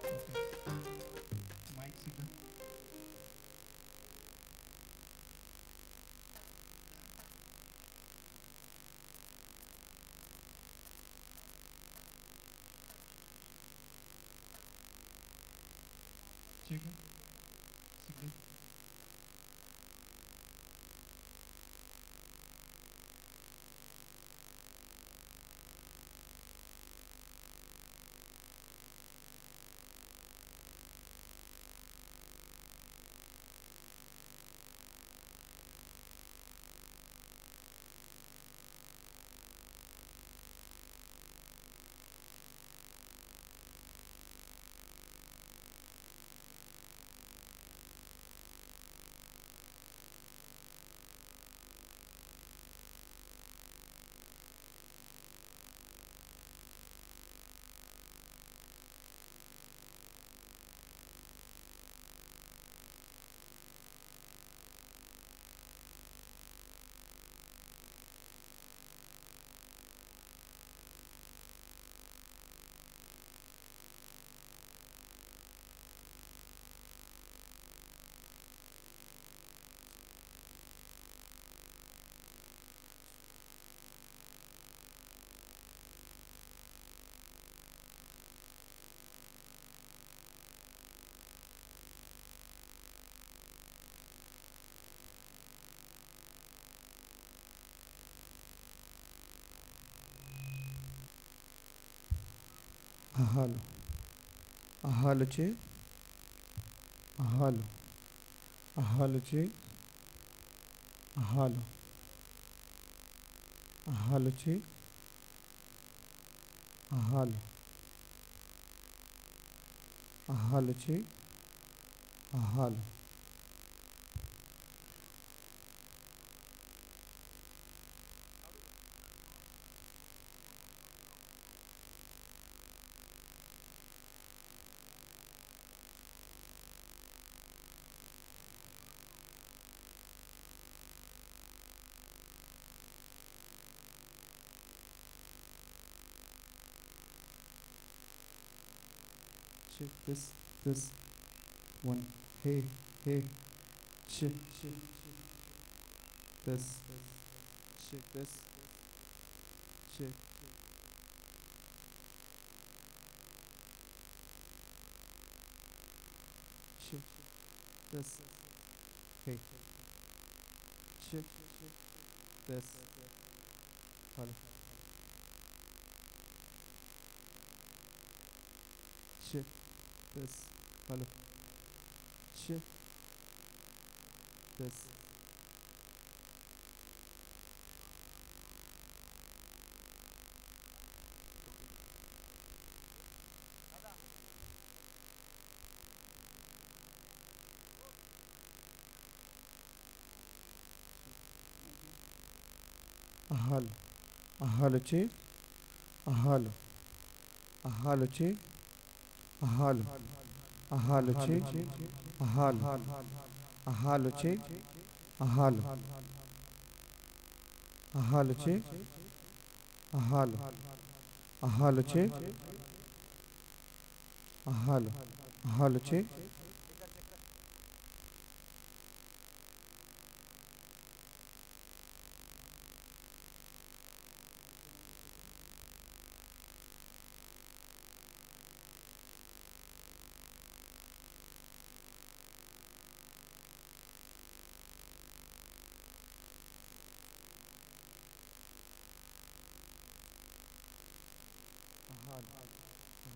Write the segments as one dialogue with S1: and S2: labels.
S1: Okay. Mic signal. Signal. Signal.
S2: Ahalo, ahaloche, ahalo, ahaloche, ahalo, ahaloche, ahalo, ahaloche, ahalo. Check this one. Hey, hey, check this, check this, check, check this. Hey, check this. Hello, check this. Hello, check this. Ahalo, ahaloche, ahalo, ahaloche, ahalo, ahaloche, ahalo, ahaloche, ahalo, ahaloche, ahalo, ahaloche, ahalo, ahaloche, ahalo,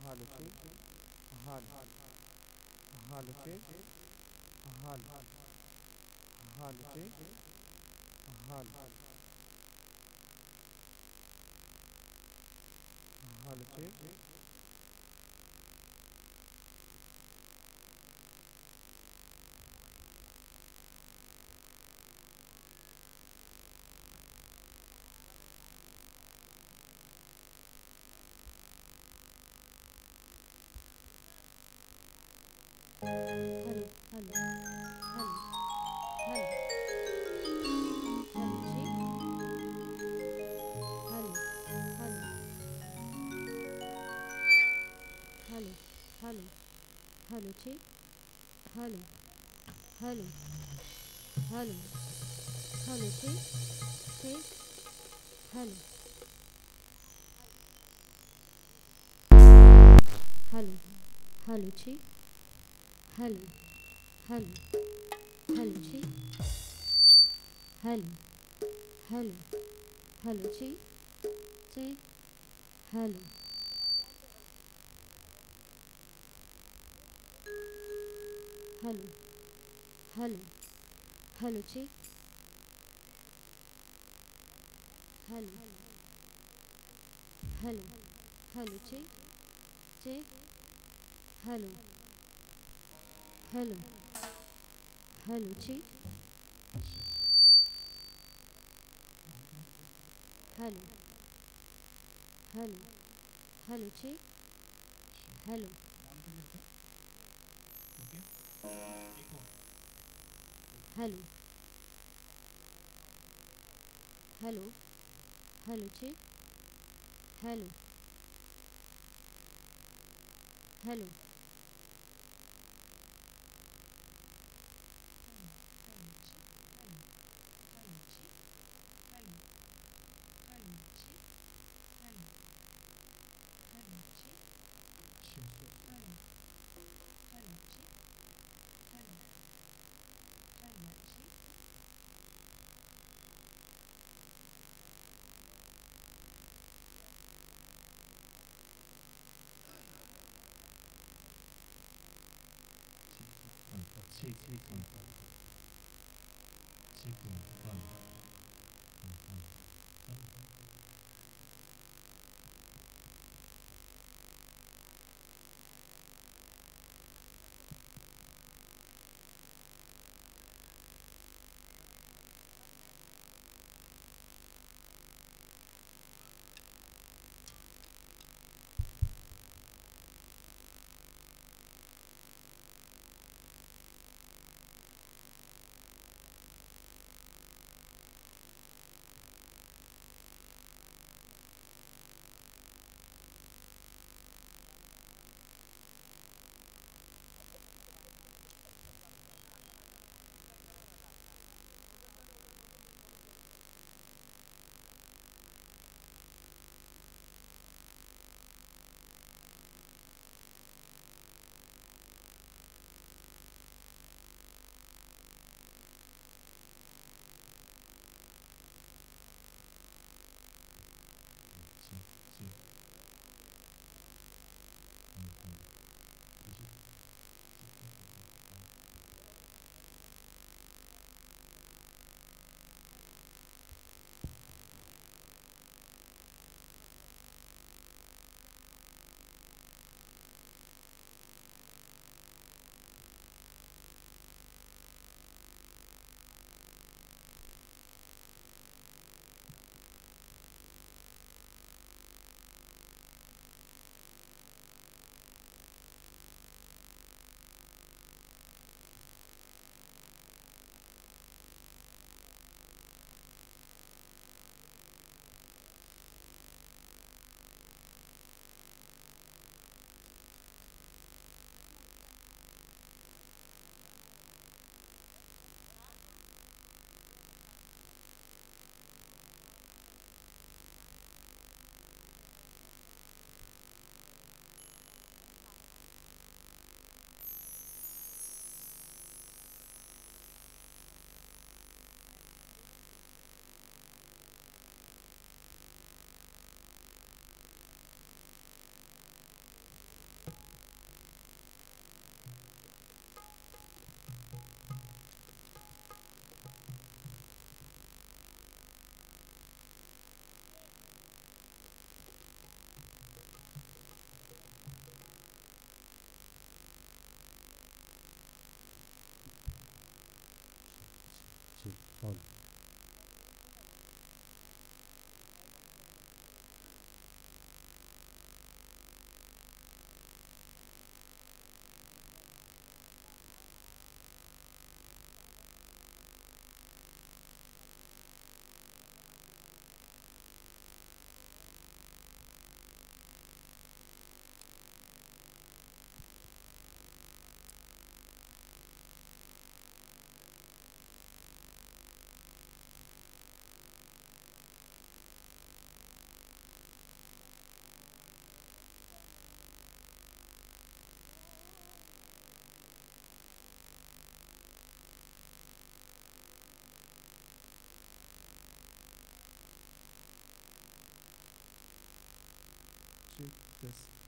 S2: ahaloche, ahalo, ahaloche, ahalo, ahaloche, ahalo, ahaloche,
S3: Hello, hello, hello, hello, hello, G, hello, hello, hello, hello. Hello, check. Hello, hello, hello, hello, check. Check. Hello, hello, hello, check. Hello, hello, hello, check. Hello, hello, hello, check. Check. Hello, hello, hello, hello, check. Hello, hello, hello, check. Check. Hello, hello, hello, check. Hello, hello, hello, check. Hello,
S1: Monitor is okay. Echo.
S3: hello, hello, hello, check. Hello, hello,
S1: Sure. Check.
S2: Sound. this.
S1: check.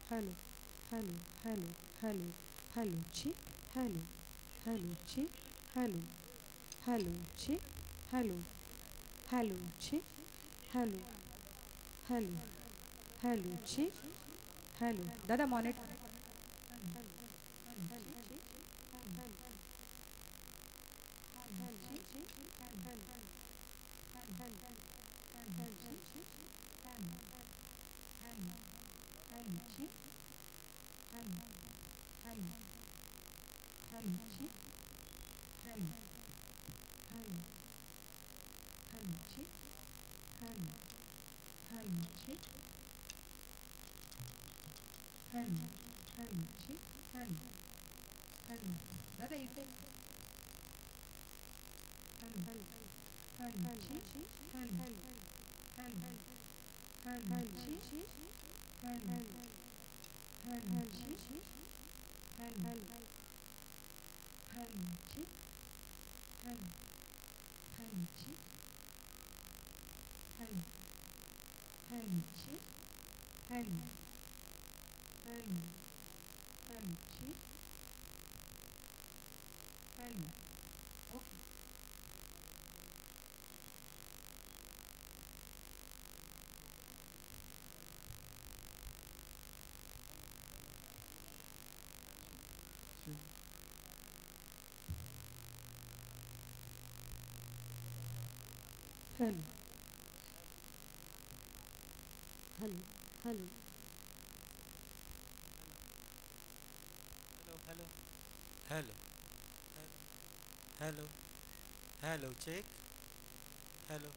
S4: Hello, hello, hello, hello, hello, check, hello, hello, check, hello, hello, check, hello, hello, check, hello, hello, hello, check, hello. दादा monitor. दादा इथे hello.
S3: hello, hello,
S5: Hello, hello, hello, hello, check, hello,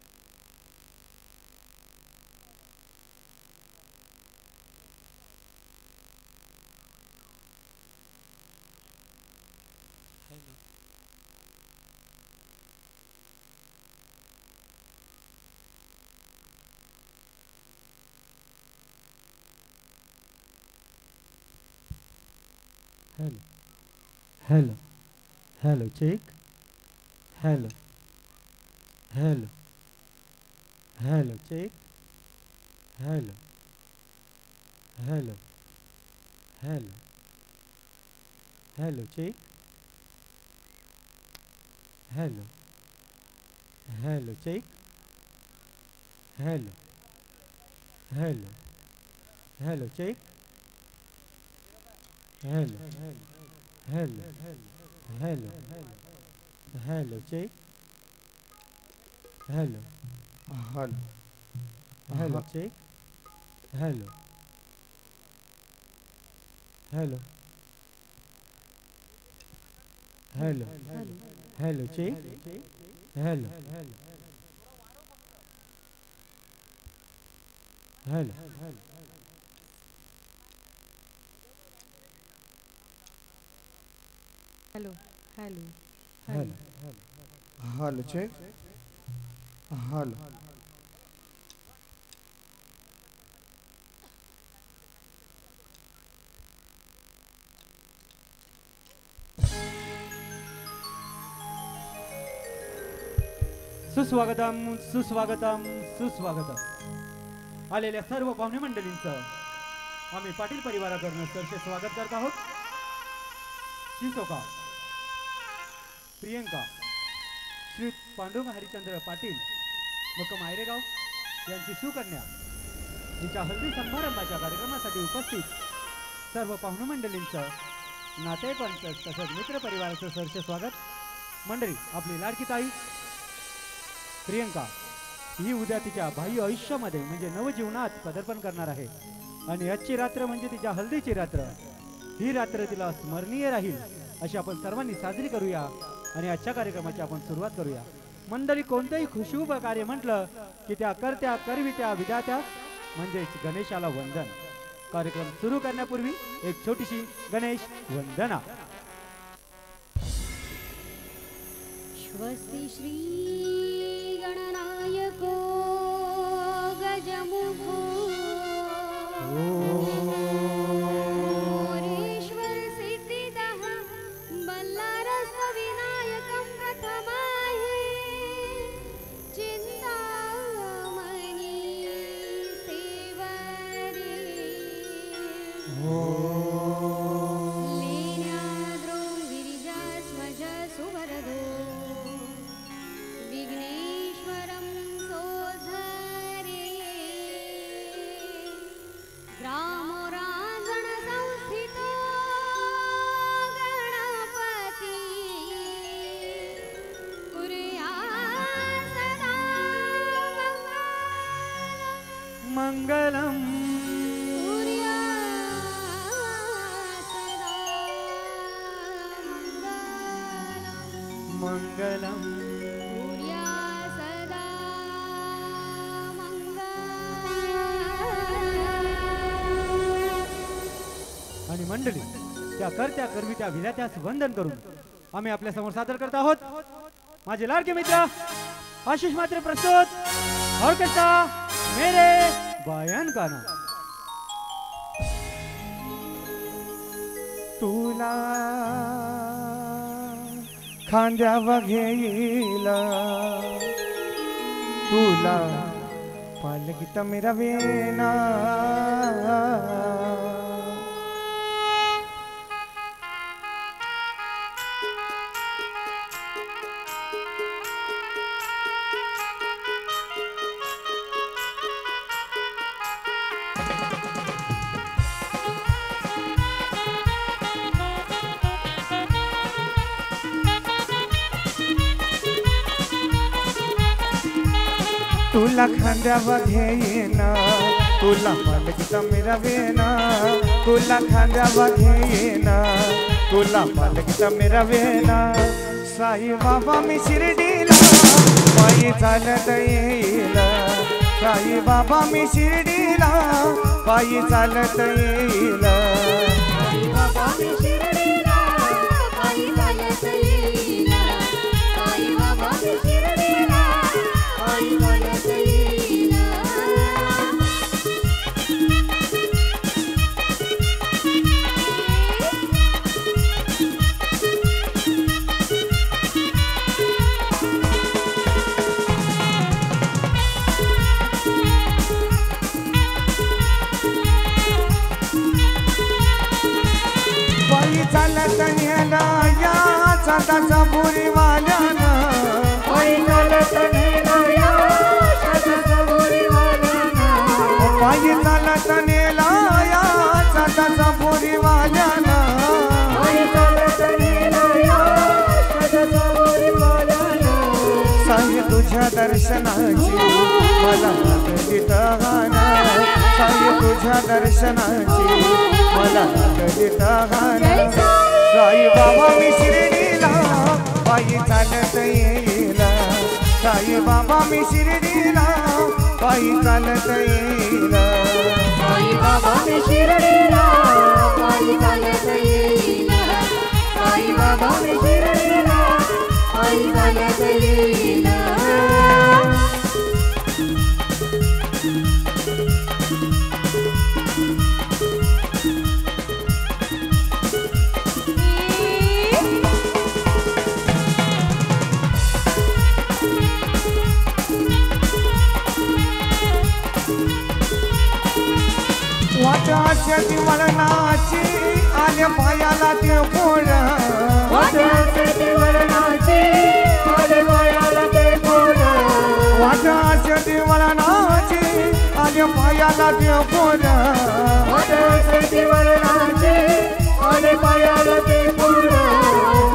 S5: hello,
S2: Hello, hello, hello, check. Hello, hello, hello, check. Hello, hello, hello, hello, check. Hello, hello, check. Hello, hello, hello, check. Hello, hello, hello, hello, check. Hello,
S6: Hello.
S2: hello, check. Hello, hello, hello,
S3: hello,
S2: hello, check. Hello, hello,
S4: Hello, hello,
S2: hello,
S4: hello.
S6: Hello, check.
S2: Hello
S6: सुस्वागतम सुस्वागतम सुस्वागतम. आलेल्या सर्व पाहुणे मंडळींचं आम्ही पाटील परिवाराकडून सरसे स्वागत करत आहोत. शिसोका प्रियंका श्री पांडुरंग हरिचंद्र पाटील मुक्काम आयरेगाव यांची सुकन्या हिच्या हल्दी समारंभाच्या कार्यक्रमासाठी उपस्थित सर्व पाहुणे मंडळींचं नातेवाईकांचं तसंच मित्र परिवाराचं सरसे स्वागत. मंडळी, आपली लाडकी ताई प्रियंका ही उद्या तिच्या बाह्य आयुष्यामध्ये म्हणजे नवजीवनात पदार्पण करणार आहे आणि आजची रात्र म्हणजे तिच्या हल्दीची रात्र. ही रात्र तिला स्मरणीय राहील अशी आपण सर्वांनी साजरी करूया आणि आजच्या कार्यक्रमाची आपण सुरुवात करूया. मंडळी, कोणतेही खुशुभ कार्य म्हटलं की त्या करत्या करवित्या विधात्या म्हणजेच गणेशाला वंदन. कार्यक्रम सुरू करण्यापूर्वी एक छोटीशी गणेश वंदना.
S3: स्वस्ति श्री गणनायको गजमुखो मोरेश्वर सिद्धिदः बल्लारस विनायकं प्रथमाहि चिन्तामणि सेवरे लेण्याद्रो गिरिजास्वज सुवरदो विघ्नेश्वरं सोधरे ग्रामो रांजण संस्थितो गणपती कुर्या सदा
S6: मंगलम
S3: कुर्या सदा मंगलम्
S6: मंगलम.
S3: कुर्या सदा मंगलम्.
S6: आणि मंडळी, त्या करत्या करवित्या विधात्यास वंदन करून आम्ही आपल्या समोर सादर करत आहोत माझे लाडके मित्र आशिष मात्र प्रस्तुत ऑर्केस्ट्रा मेरे बयान का नाम.
S2: तुला खांद्यावर घेईल तुला पालकीत मिरवेना तुला खांद्यावर घेईन तुला पालकीत मिरवेन तुला खांद्यावर घेईन तुला पालकीत मिरवेन. साई बाबा मी शिर्डीला पायी चालत येईल साई बाबा मी शिर्डीला पायी चालत येईल.
S3: साई बाबा मी शिर्डीला पायी चालत येईल. साई बाबा मी शिर्डीला पायी चालत येईल.
S2: पायी चालत नेला या चाताचा बुरीवाल्यानं
S3: पायी चालत नेला या चाताचा बुरीवाल्यानं.
S2: पायी चालत नेला या चाताचा बुरीवाल्यानं.
S3: पायी चालत नेला या चाताचा बुरीवाल्यानं.
S2: साई तुझ्या दर्शनाची मला लागली तहान साई तुझ्या दर्शनाची मला लागली तहान. साई बाबा मी शिर्डीला पायी चालत येईल साई बाबा मी शिर्डीला पायी चालत येईल.
S3: साई बाबा मी शिर्डीला पायी चालत येईल. साई बाबा मी शिर्डीला पायी चालत येईल.
S2: वाटाची वळणाची आल्या पायाला ते पोर
S3: वाटाची वळणाची आल्या पायाला ते पोर
S2: वाटाची वळणाची आल्या पायाला ते पोर
S3: वाटाची वळणाची आल्या पायाला ते पोर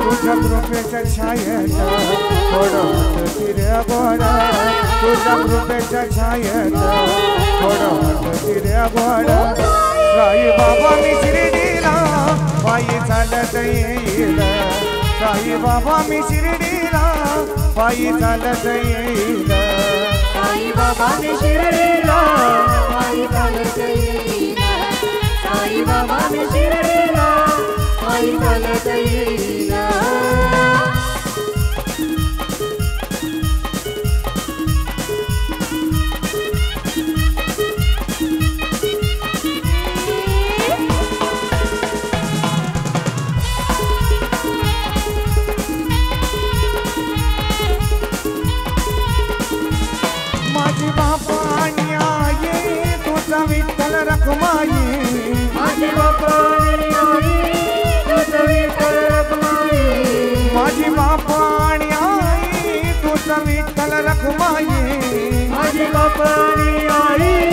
S2: तुझ्या कृपेच्या छायेत थोडं तिऱ्या गोडा तुझ्या कृपेच्या छायेत थोडं तिऱ्या गोडा साई बाबा मी शिर्डीला पायी चालत येईल साई बाबा मी शिर्डीला पायी चालत येईल
S3: साई बाबा मी शिर्डीला पायी चालत येईल साई बाबा मी शिर्डीला पायी चालत येईल
S2: माझी बापा आणि आई तुझा विठ्ठल रखमाई
S3: माझी बापा आणि आई तुझा विठ्ठल रखमाई
S2: माझी बापा आणि आई तुझा विठ्ठल रखमाई
S3: माझी बापा आणि आई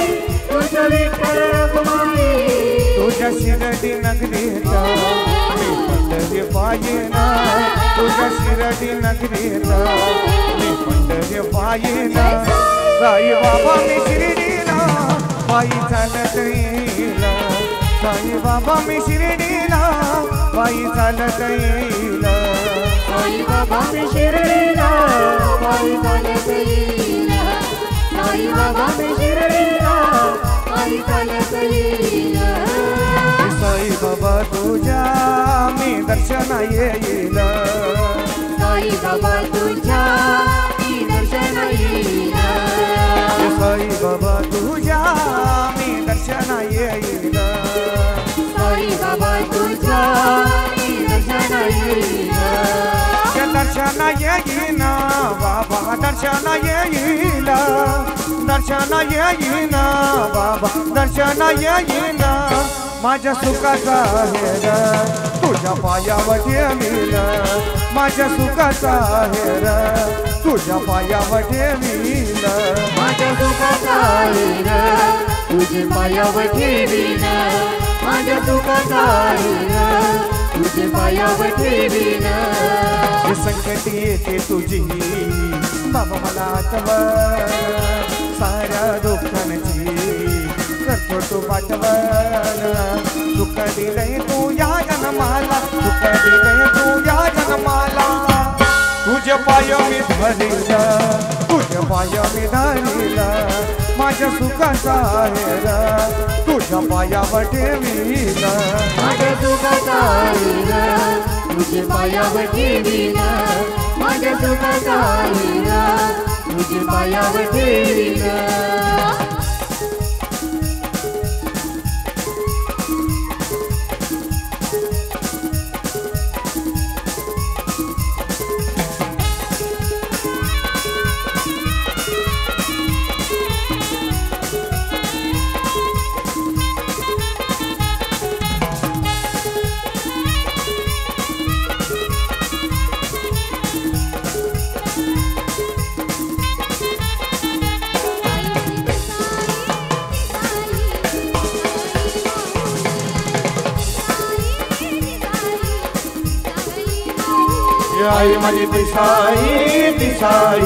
S3: तुझा विठ्ठल रखमाई
S2: तुझ्या शिर्डी नगरीत मी पंढरी पायीना तुझ्या शिर्डी नगरीत मी पंढरी पायीना साई बाबा मी शिर्डीला पायी चालत येईल साई बाबा मी शिर्डीला पायी चालत येईल
S3: साई बाबा मी शिर्डीला पायी चालत येईल साई बाबा मी शिर्डीला पायी चालत येईल
S2: साई बाबा तुझ्या मी दर्शना येईल
S3: साई बाबा तुझ्या मी दर्शन येईल
S2: साई बाबा तुझ्या मी दर्शना येईल
S3: साई बाबा तुझ्या मी दर्शन येईल
S2: दर्शन येईन बाबा दर्शन येईल दर्शन येईन बाबा दर्शन येईन माझ्या सुखाचा हेर तुझ्या पायावर ठेवील माझ्या सुखाचा हेर तुझ्या पायावर ठेवील
S3: माझ्या सुखाचा हेर तुझे पायावर ठेवीन माझ्या सुखाचा हेर तुझे पायावर ठेवीन
S2: हे संकट येते तुझी बाबा मला आठव साऱ्या दुःखांची करतो तू पाठवण दुःख दिलंय तू या जन्माला दुःख दिलंय तू या जन्माला तुझे पाय मी धरील तुझे पाय मी धरील माझ्या सुखाचा हेर तुझ्या पायावर ठेवील
S3: माझ्या सुखाचा हेर तुझे पायावर ठेवीन माझ्या सुखाचा हेर तुझे पायावर ठेवीन
S2: आई माझी दिसाई दिसाई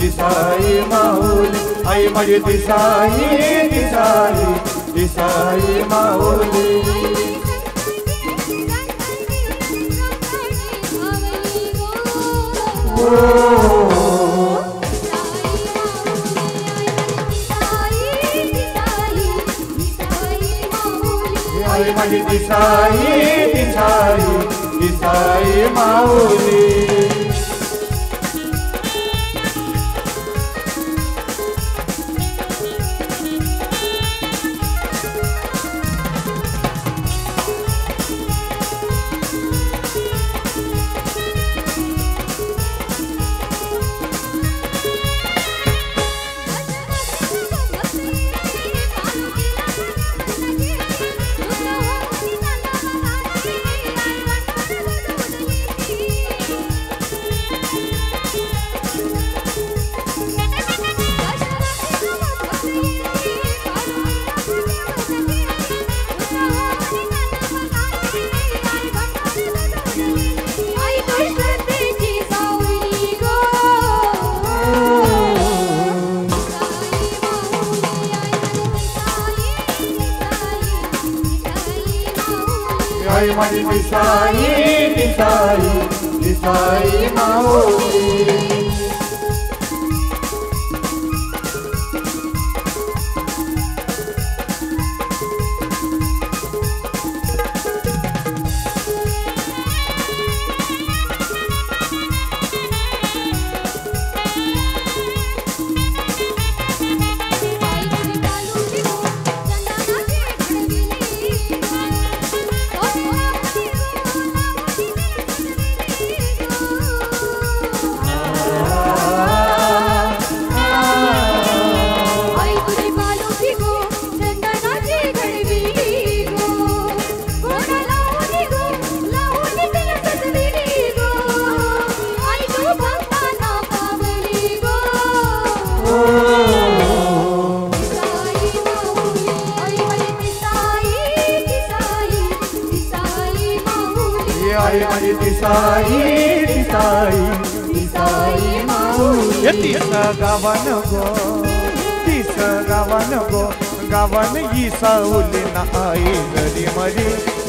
S2: दिसाई माऊली आई माझी दिसाई दिसाई दिसाई माऊली आई माझी दिसाई दिसाई दिसाई माऊली आई माझी दिसाई दिसाई दिसाई माऊली आई माझी दिसाई दिसाई दिसाई माऊली तीस गावान गो तीस गावान गो गावान ही साऊली ना आई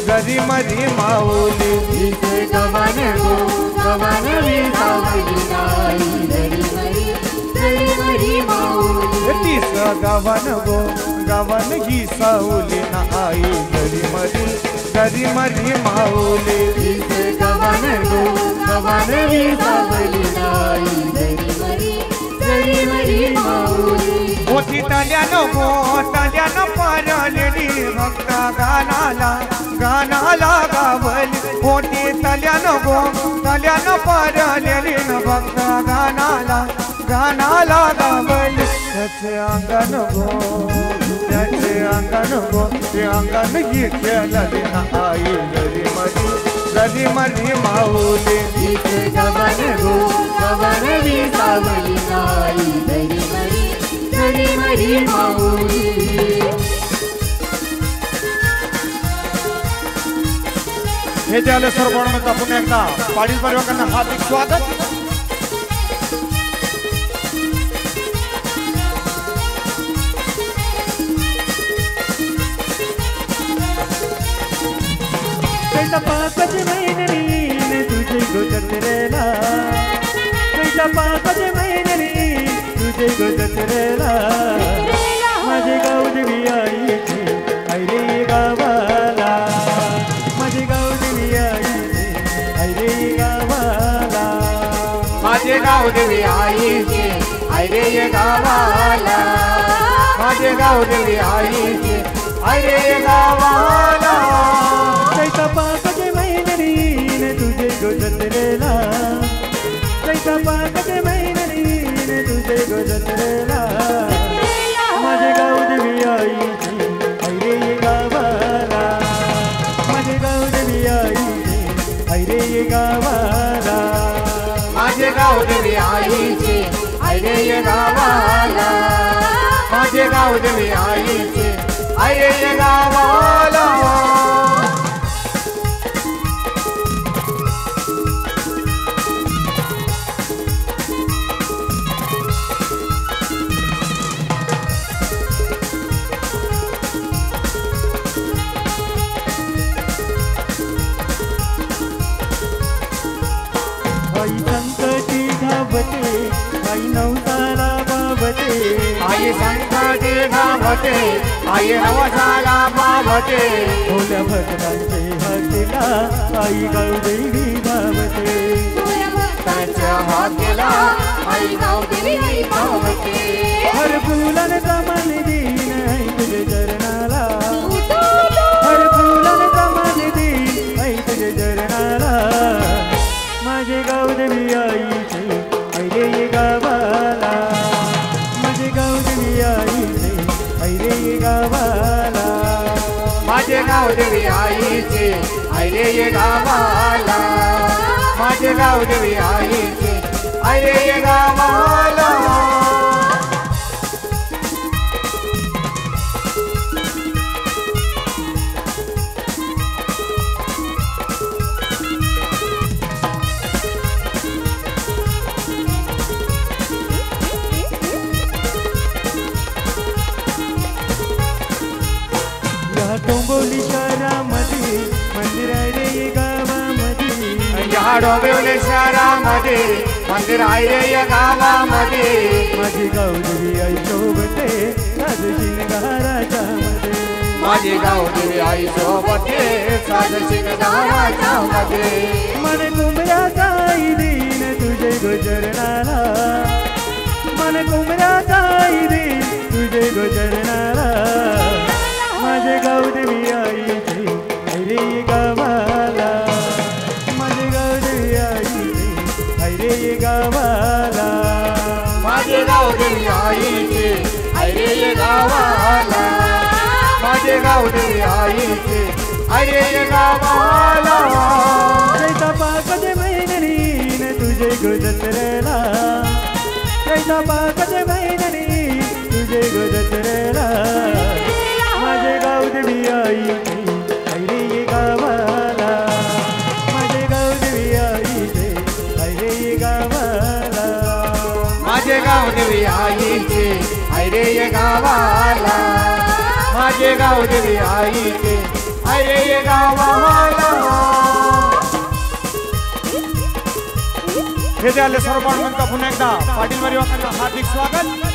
S2: गरी मरी माऊली
S3: तीस गावान गो गावान ही साऊली ना आई गरी मरी माऊली
S2: तीस गावान गो गावान ही साऊली ना आई गरी मरी माऊली
S3: तीस गावान गो गावान ही साऊली ना आई गरी मरी माऊली
S2: होती ताल्यानं पारलेली भक्त गानाला गावली होती ताल्यानं पारलेली भक्त गानाला गावली त्याचे अंगण गो ते अंगण ही खेळली ना आई गरी मरी माऊली
S3: तीस गावान गो गावान ही साऊली ना आई गरी मरी माऊली
S2: हे जे आले सर्व म्हणून पुन्हा एकदा पाडील परिवारांना हार्दिक स्वागत
S6: कैसा पाकच मैनरीन तुझे गुजरेला कैसा पाकच मैनरीन तुझे गुजरेला माझे गाव देवी आई रे गावाला माझे गाव देवी आई रे गावाला
S2: माझे गाव देवी आईचे रे गावाला माझे गाव देवी आईचे रे गावाला
S6: कैसा पाकच मैनरीन तुझे गुजरेला कैसा पाकच मैनरीन तुझे गुजरेला माझे गाव देवी आई रे गावाला माझे गाव देवी आई रे गावाला
S2: माझे गाव देवी आईचे रे गावाला माझे गाव देवी आईचे रे गावाला
S6: आई संकटी धावते आई नवसाला बाबते
S2: आई संकटे गावते आई नवसाला बाबते
S6: भोल्या भक्तांचे हातीला आई गावदेवी धावते
S2: त्यांच्या हातीला
S3: आई गाव देवी आई पावते
S6: हर फुलन कमल दीन आई तुझे चरणाला हर फुलन कमल दीन आई तुझे चरणाला माझे गाव देवी आईचे आई रे गावाला माझे गाव देवी आईचे आई रे गावाला
S2: माझे गाव देवी आईचे रे गावाला माझे गाव देवी आईचे रे गावाला
S6: या टोंबोली शहरामध्ये
S2: मंदिर आहे रे गावामध्ये
S3: या डोंबिवली शहरामध्ये मंदिर आहे रे या गावामध्ये
S2: माझी गावदेवी आई सोबते साज शिंगाराच्या मध्ये
S3: माझी गावदेवी आई सोबते साज शिंगाराच्या मध्ये
S2: मन कुंभराचा आई देईन तुझे गोचरणाला मन कुंभराचा आई देईन तुझे गोचरणाला माझे गावदेवी आई दे रे गावाला माझे गावदेवी आई दे रे गावाला
S3: माझे गावदेवी आईचे अरे गावाला माझे गावदेवी आईचे अरे गावाला
S2: कैसा पाकते महिनीन तुझे गोजतरेला कैसा पाकते महिनी तुझे गोजतरेला माझे गावदेवी आई रे गावाला माझे गावदेवी आई रे गावाला
S3: माझे गावदेवी आईचे अरे गावाला माझे गावदेवी आईचे अरे गावाला
S2: हे द्याले सर्व पाहुण्यांचा पुन्हा एकदा पाटील परिवारांना हार्दिक स्वागत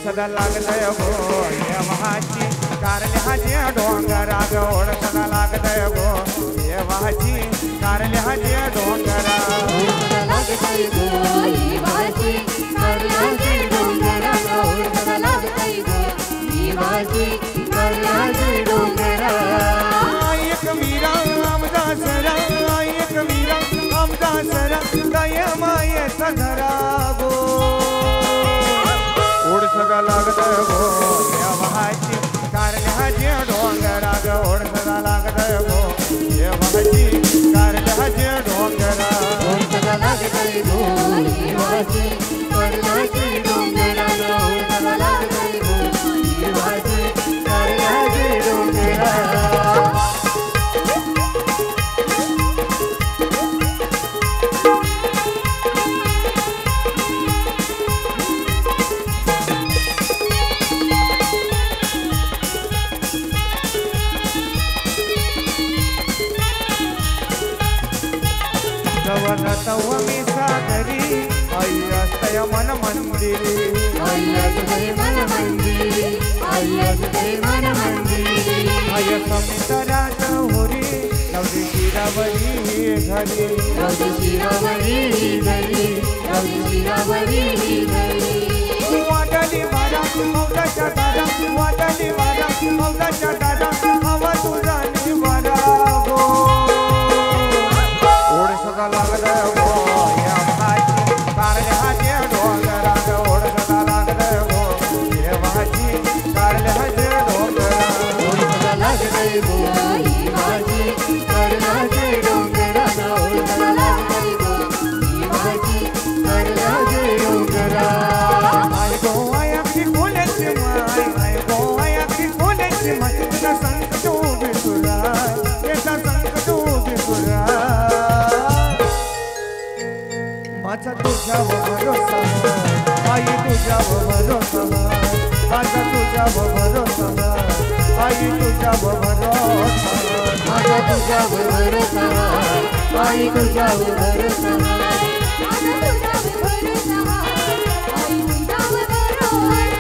S2: सदा लागतय गो ये वाची कारल्याचे डोंगरा गोड सदा लागतय गो ये वाची कारल्याचे डोंगरा
S3: लागतय गो ही वाची कारल्याचे डोंगरा सदा लागतय गो ही वाची कारल्याचे डोंगरा
S2: एक मीरा आमचा सरा एक मीरा आमचा सरा दया मायेचा धरा गो ओढ सदा लागतय गो या वाची कारल्याचे डोंगरा ओढ सदा लागतय गो या वाची कारल्याचे डोंगरा
S3: सदा लागतय गो ही वाची कारल्याचे डोंगरा सदा लागतय गो ही वाची कारल्याचे डोंगरा
S2: तव मी सागरी आई असतय मन मंदिरी
S3: आई असतय मन मंदिरी आई असतय मन मंदिरी
S2: आय समितरात होरी नवरी शिरावरी घरी
S3: रवि शिरावरी घरी रवि शिरावरी घरी
S2: वाटली वारा मौलाच्या दादा वाटली वारा मौलाच्या दादा हवा तुझा निवारा गो ओढ सदा लागतय गो या भाची कारल्याचे डोंगरा ओढ सदा लागतय गो या भाची कारल्याचे डोंगरा
S3: सदा लागतय गो ही वाची कारल्याचे डोंगरा सदा लागतय गो ही वाची कारल्याचे डोंगरा
S2: आय गो आय अगदी बोलायचे माय आय गो आय अगदी बोलायचे माय तुझा संग तो बिसुरा याचा संग तो बिसुरा माझा तुझ्यावर भरोसा आई तुझ्यावर भरोसा माझा तुझ्यावर भरोसा आई तुझ्यावर भरोसा
S3: माझा तुझ्यावर भरोसा आई तुझ्यावर भरोसा माझा तुझ्यावर भरोसा आई तुझ्यावर भरोसा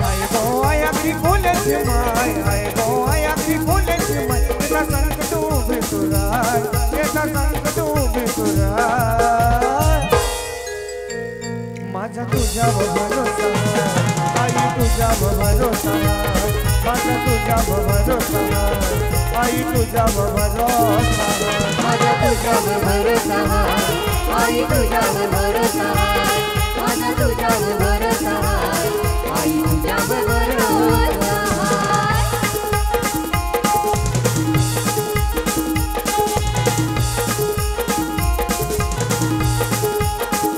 S2: आय गो आय अगदी बोलायचे माय आय गो आय अगदी बोलायचे माय तुझा संग तू बिसुरा याचा संग तू बिसुरा माझा तुझ्यावर भरोसा आई तुझ्यावर भरोसा माझा तुझ्यावर भरोसा आई तुझ्यावर भरोसा
S3: माझा तुझ्यावर भरोसा आई तुझ्यावर भरोसा माझा तुझ्यावर भरोसा आई तुझ्यावर भरोसा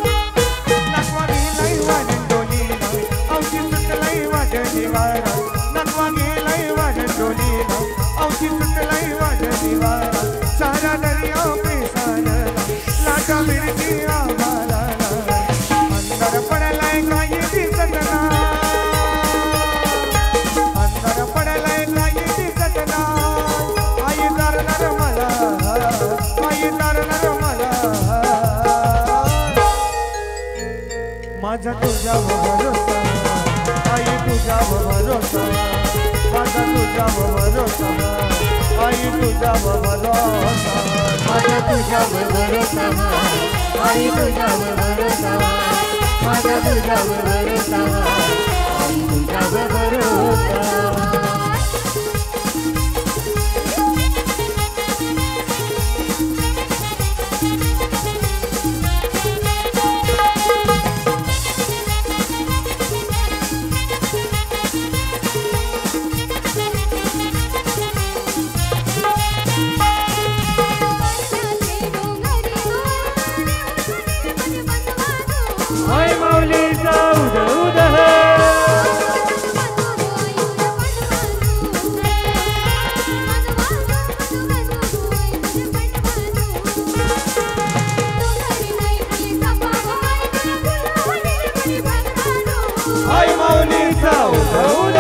S2: नागवाडी नाही वाजन डोली ती आम्हाला अंधार पडलाय काही दिसत नाही अंधार पडलाय काही दिसत नाही आई तारणार मला आई तारणार मला माझा तुझ्यावर भरोसा आई तुझ्यावर भरोसा माझा तुझ्यावर भरोसा आई तुझ्यावर भरोसा
S3: माझा तुझ्यावर भरोसा आई तुझ्यावर भरोसा माझा तुझ्यावर भरोसा आई तुझ्यावर भरोसा
S6: हाय माऊलीचा उद उद हाय माऊलीचा उद उद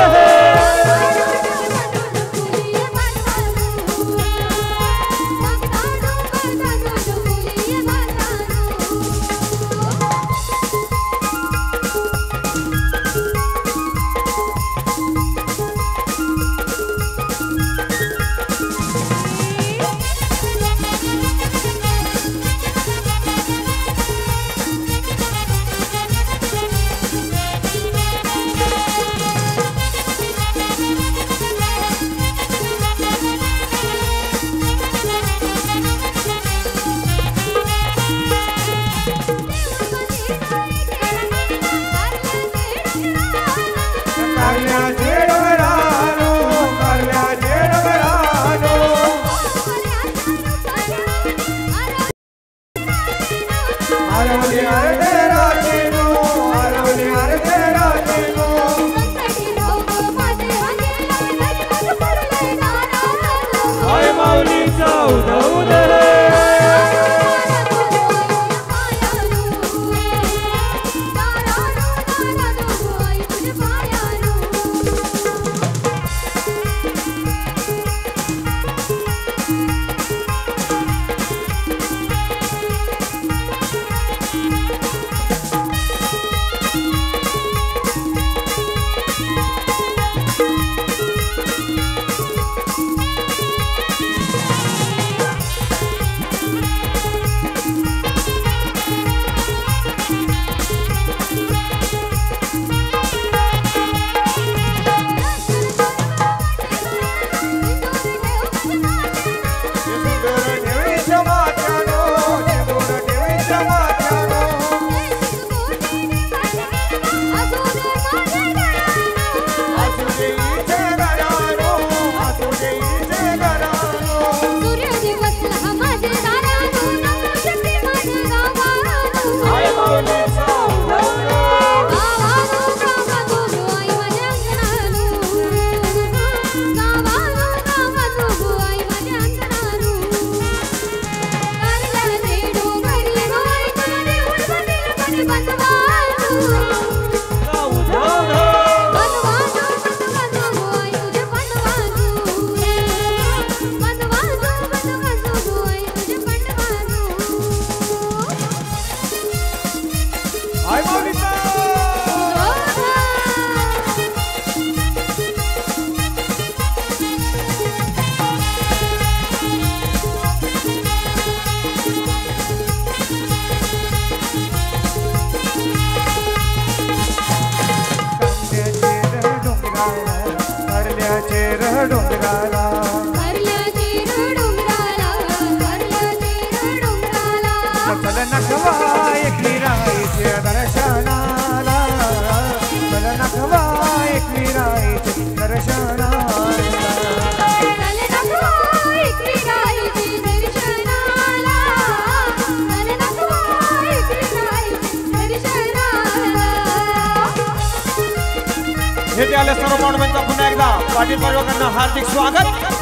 S2: येथे आले सर्व माणसांचा पुन्हा एकदा पाटील परिवारांना हार्दिक स्वागत.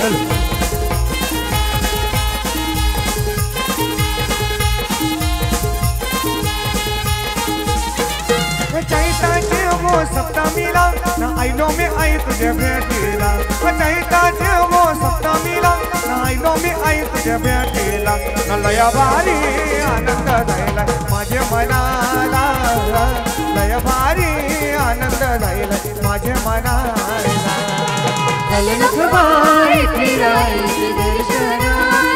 S6: चल
S2: सप्तमीला ना आईलो मी आई तुझ्या भेटीला चैता जेवो सप्तमीला ना आईलो मी आई तुझ्या भेटीला ना लया भारी आनंद झाला माझ्या मनाला लय भारी आनंद झाला माझ्या मनाला
S3: ललनखबाई फिरायची दर्शनाला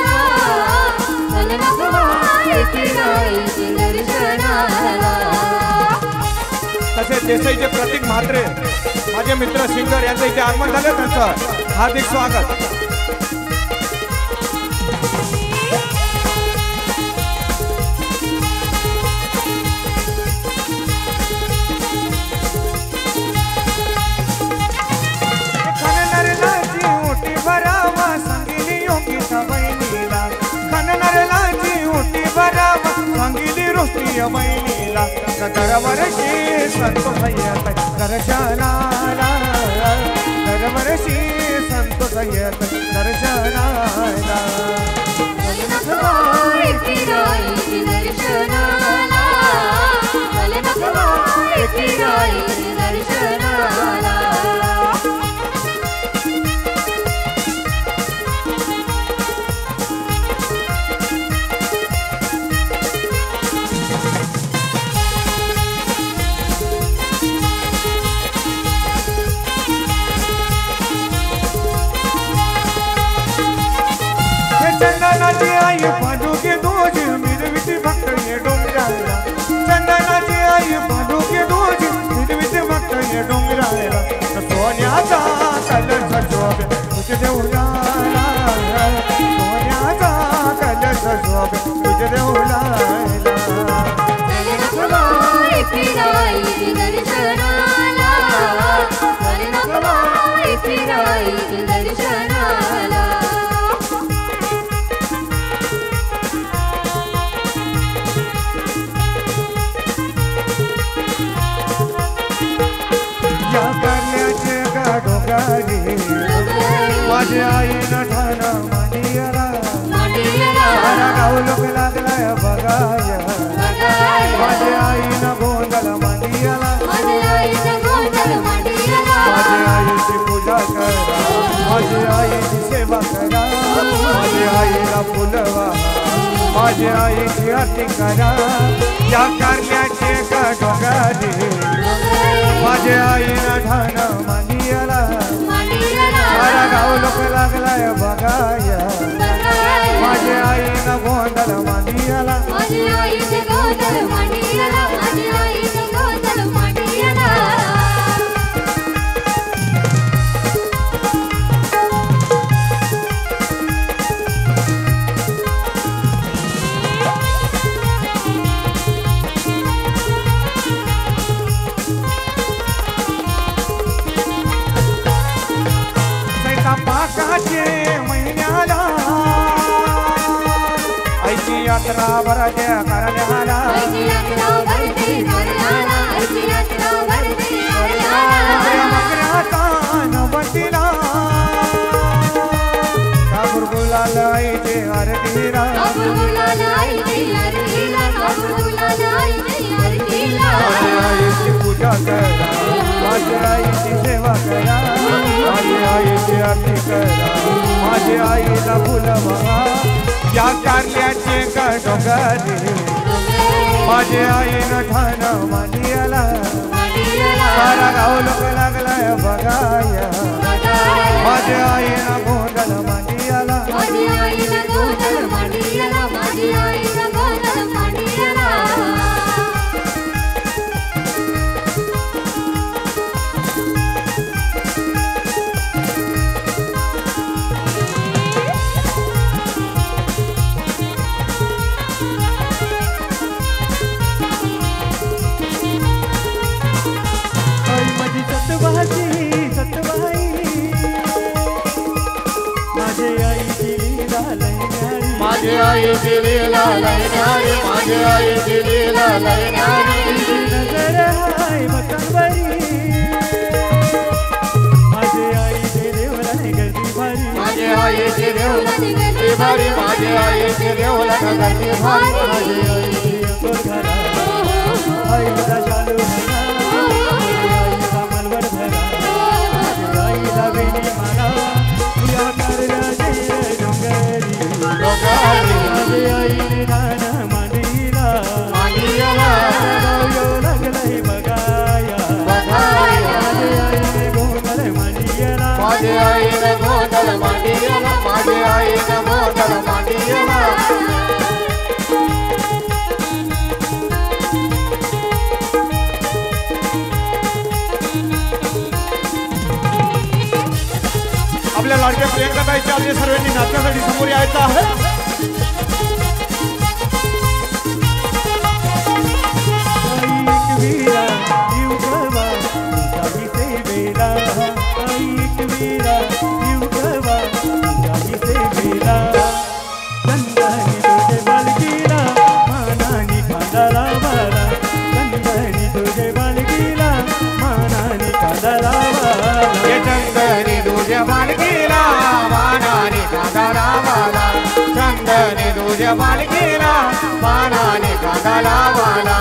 S3: ललनखबाई फिरायची दर्शनाला
S2: तसेच देसाईचे प्रतीक म्हात्रे माझे मित्र सिंगर यांचं इथे आगमन झालं त्यांचं हार्दिक स्वागत सांगितली रोष्टीय बहिणीला दरवर्षी संतोष येत दर्शनाला दरवर्षी संतोष येत दर्शनाला
S3: ललनखबाई फिरायची दर्शनाला ललनखबाई फिरायची दर्शनाला
S2: चंदनाची आई पांडुके दोज मिरविती भक्त ये डोंगराला चंदनाची आई पांडुके दोज मिरविती भक्त ये डोंगराला सोन्याचा कलश शोभे तुझे देऊलाला सोन्याचा कलश शोभे तुझे देऊलाला
S3: ललनखबाई फिरायची दर्शनाला ललनखबाई फिरायची दर्शनाला
S2: या करण्याचे गाडोगाडी माझ्या आईनं ठाणं मांडियाला सारा गाव लोक लागलाय बघाया माझ्या आईनं गोंधळ मांडियाला माझ्या आईची पूजा करा माझ्या आईची सेवा करा माझ्या आईला फुलवा माझ्या आईची आरती करा या करण्याचे गाडोगाडी माझ्या आईनं ठाणं मांडियाला सारा गाव लोक लागलाय बघाया माझ्या आईनं गोंधळ मांडियाला पाकाचे महिन्याला आईची यात्रा भरत्या करण्याला मकराचा नवतीला काबूर गुलाल आईचे आरतीला माझ्या आईची पूजा करा माझ्या आईची सेवा करा माझ्या आईची आरती करा माझ्या आईला फुलवा या कारल्याचे गाडोगाडी माझ्या आईनं ठाणं मांडियाला सारा गाव लोक लागलाय बघाया माझ्या आईनं गोंधळ मांडियाला माझ्या आईची लीला लय न्यारी माझ्या आईची लीला लय न्यारी नजर हाय बकंबरी माझ्या आईची देवलाने गर्दी भारी माझ्या आईची देवलाने गर्दी भारी माझ्या आईची देवलाने गर्दी भारी माझ्या आईची अंगोर घरा आईला चालू है विचारले सर्वांनी नाचण्यासाठी समोर यायचं आहे. बालकीला मानाने कांदा लावाला चंदने तुझ्या बालकीला मानाने कांदा लावाला.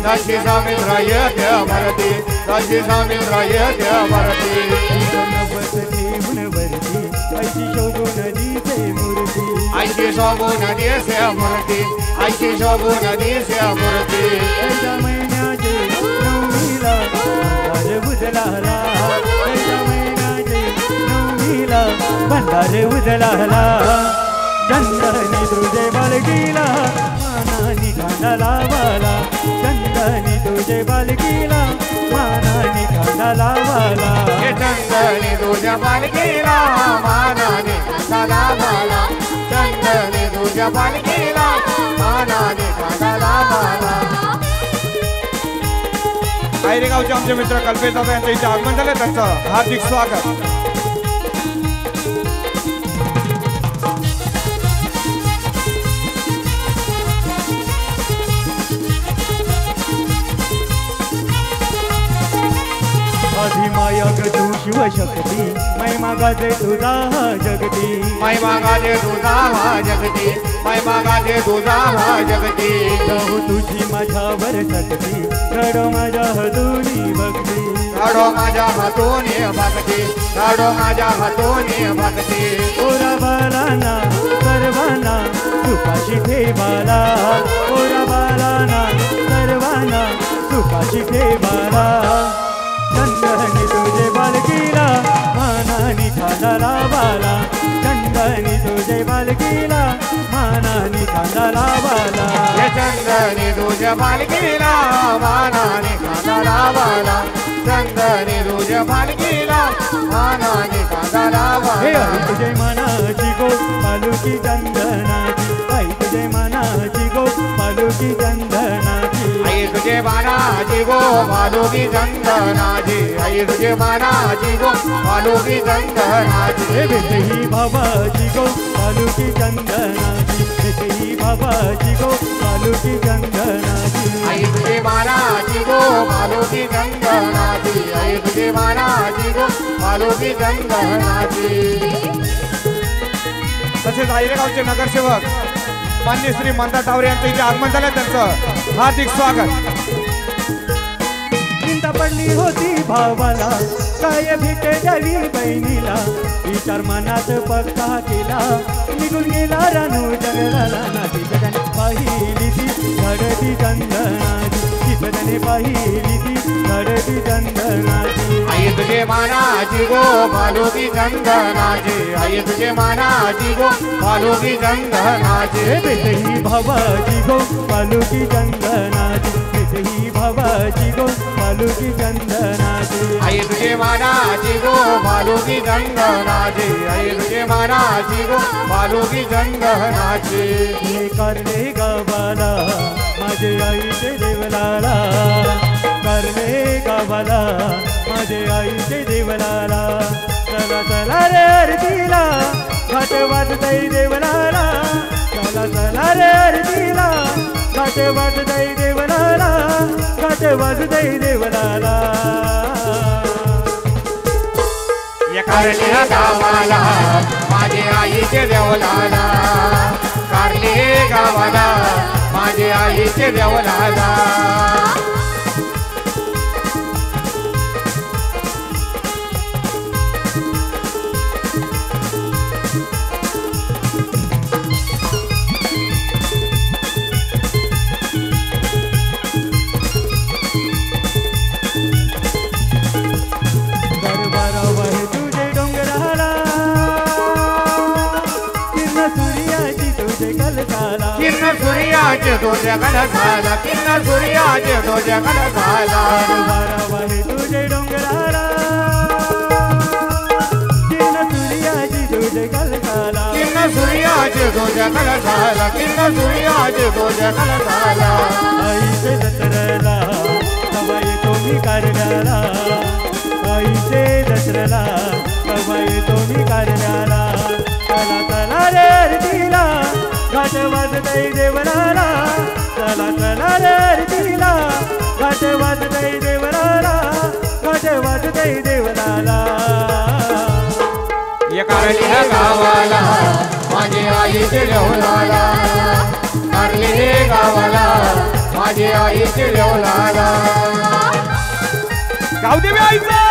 S2: जशी समुद्र येते भरती जशी समुद्र येते भरती ऐशी शोभून दिसे मूर्ती ऐशी शोभून दिसे मूर्ती ऐशी शोभून दिसे मूर्ती. त्याच्या महिन्याचे नवमीला भंडारे उजलाला त्याच्या महिन्याचे नवमीला भंडारे उजलाला. चंदनी तुझे बालकीला मानानी कांदा लावाला चंदनी तुझे बालकीला मानानी कांदा लावाला. चंदनी तुझ्या बालकीला मानानी कांदा लावाला चंदनी तुझ्या बालकीला मानानी कांदा लावाला. आयरेगावचे आमचे मित्र कल्पेश दादा यांचं इथे आगमन झालं त्यांचं हार्दिक स्वागत. माया ग तू शिवशक्ती महिमा गाजे तुझा हा जगती महिमा गाजे तुझा हा जगती महिमा गाजे तुझा हा जगती. जाऊ तुझी माझ्यावर शक्ती रडो माझ्या हातूनी भक्ती रडो माझ्या हातूनी भक्ती रडो माझ्या हातूनी भक्ती. ओरा बालाना सर्वांना सुखाशी ठेवाला ओरा बालाना सर्वांना सुखाशी ठेवाला. चंदनी तुझे बालकीला मानानी कांदा लावाला चंदनी तुझे बालकीला मानानी कांदा लावाला. चंदनी तुझ्या बालकीला मानानी कांदा लावाला चंदनी तुझ्या बालकीला मानानी कांदा लावाला. तुझे मनाची गो पालुकी चंदनाची आई तुझे मनाची गो पालुकी चंदनाची आई तुझे मनाची गो पालुकी चंदनाची आई तुझे मनाची गो पालुकी चंदनाची. भेटही बाबाची गो पालुकी चंदनाची भेटही बाबाची गो पालुकी चंदनाची आई तुझे मनाची गो पालुकी चंदनाची आई तुझे मनाची गो पालुकी चंदनाची. तसेच आयरेगावचे नगरसेवक मान्य श्री मंदा टावरे यांचं इथे आगमन झालं त्यांचं हार्दिक स्वागत. चिंता पडली होती भावाला काय भेटे द्यावी बहिणीला विचार मनात पक्का केला निघून गेला रानू जंगलाला. नाती जगाने पाहिली ती धडती चंदनाची चितने पाहिली ती धडती चंदनाची आई तुझे मानाची गो पालुकी चंदनाची आई तुझे मानाची गो पालुकी चंदनाची. भेटही भावाची गो पालुकी चंदनाची भेटही भावाची गो पालुकी चंदनाची आई तुझे मानाची गो पालुकी चंदनाची आई तुझे मानाची गो पालुकी चंदनाची. हे करले गावाला माझे आईचे देवलाला करले गावाला माझे आईचे देवलाला. चला चला रे आरतीला घाट वाजतय देवलाला चला चला रे आरतीला घाट वाजतय देवलाला घाट वाजतय देवलाला. या कारल्या गावाला माझे आईचे देवलाला कारले गावाला माझे आईचे देवलाला. सूर्याचे तुझ्याकडे झाला किरण सूर्याचे तुझ्याकडे झाला
S6: वाहे तुझे डोंगराला किरण सूर्याची तुझ्याकडे झाला
S2: किरण सूर्याचे तुझ्याकडे झाला किरण सूर्याचे तुझ्याकडे झाला
S6: आईचे दसऱ्याला कवाई तुम्ही कारल्याला आईचे दसऱ्याला कवाई तुम्ही कारल्याला चला चला रे आरतीला घाट वाजतय देवळाला चला चला रे आरतीला घाट वाजतय देवळाला घाट वाजतय देवळाला
S2: या कारल्या गावाला माझी आई चिरवणाला कारले गावाला माझी आई चिरवणाला गावदेवी आईचा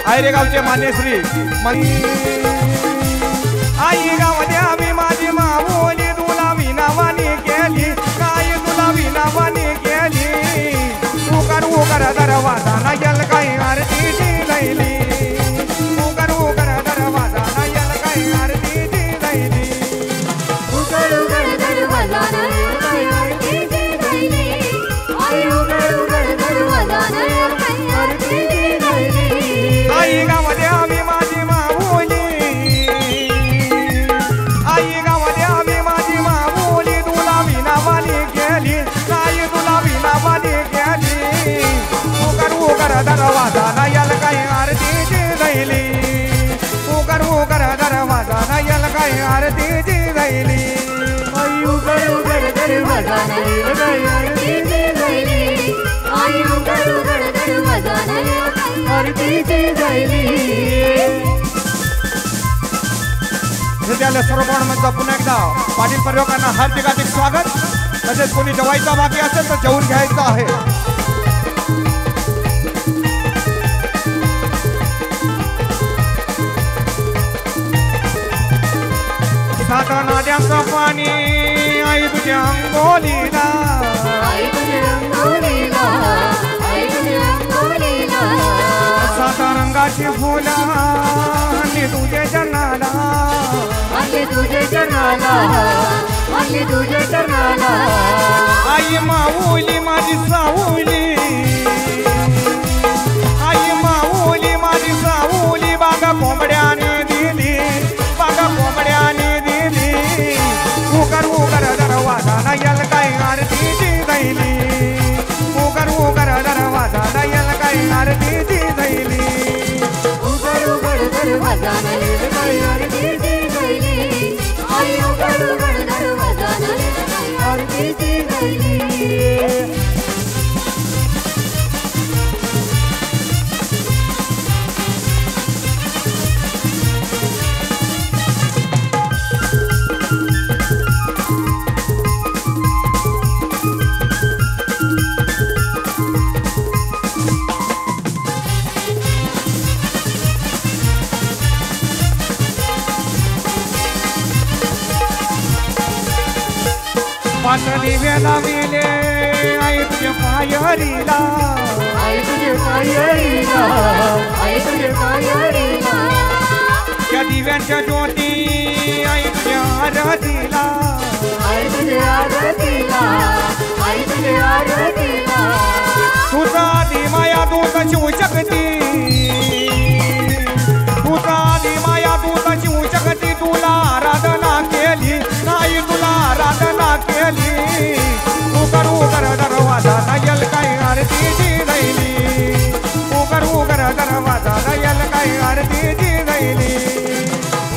S2: आयरे गावचे मान्यश्री आई गावदेवी माझी माऊली तुला विनावानी केली काय तुला विनावानी केली उकर दरवाजा ना यल काही आरतीची लैली उकर दरवाजा ना यल काही आरतीची लैली
S3: उघड उघड दरवाजा न काही आरतीची लैली आई उघड उघड दरवाजा न काही आरतीची लैली
S2: आई गावदेवी माझी माऊली आई गावदेवी माझी माऊली तुला विनावानी केली काय तुला विनावानी केली उकर दरवाजा ना यल काही आरतीची लैली उकर दरवाजा ना यल काही आरतीची लैली
S3: आई उघड उघड दरवाजा न काही आरतीची लैली आई उघड उघड दरवाजा न काही आरतीची लैली
S2: विद्यालय सर्वपण मंच पुन्हा एकदा पाटील परिवारांना हार्दिक स्वागत तसेच कोणी जेवायचा बाकी असेल तर जेवून घ्यायचं आहे सात नद्यांचं पाणी आई तुझ्या अंगोलीला
S3: आई तुझे अंगोलीला आई तुझे अंगोलीला
S2: सात रंगाची फुलं आणि तुझे जनाला
S3: आले तुझे चरणाला आले तुझे चरणाला
S2: आई माऊली माझी साऊली आई माऊली माझी साऊली बागा कोंबड्याने दिली बागा कोंबड्याने दिली उकर दरवाजा ना यल काही आरतीची दैली उकर दरवाजा ना यल काही आरतीची दैली
S3: उघड उघड दरवाजा न काही आरतीची लैली आई उघड उघड दरवाजा न काही आरतीची लैली
S2: पातळी वेला मिले आई तुझ्या पायरीला
S3: आई तुझे पायरीला आई तुझे पायरीला
S2: त्या दिव्यांच्या ज्योती आई तुझ्या आरतीला
S3: आई तुझे आरतीला आई तुझे आरतीला
S2: तुझा आधी माया दूत शिव शक्ती तुझा आधी माया दूत शिव शक्ती तुला आराधना केली नाही तुला आराधना केली उकर दरवाजा नयल काही आरतीची दैली उकर दरवाजा नयल काही आरतीची दैली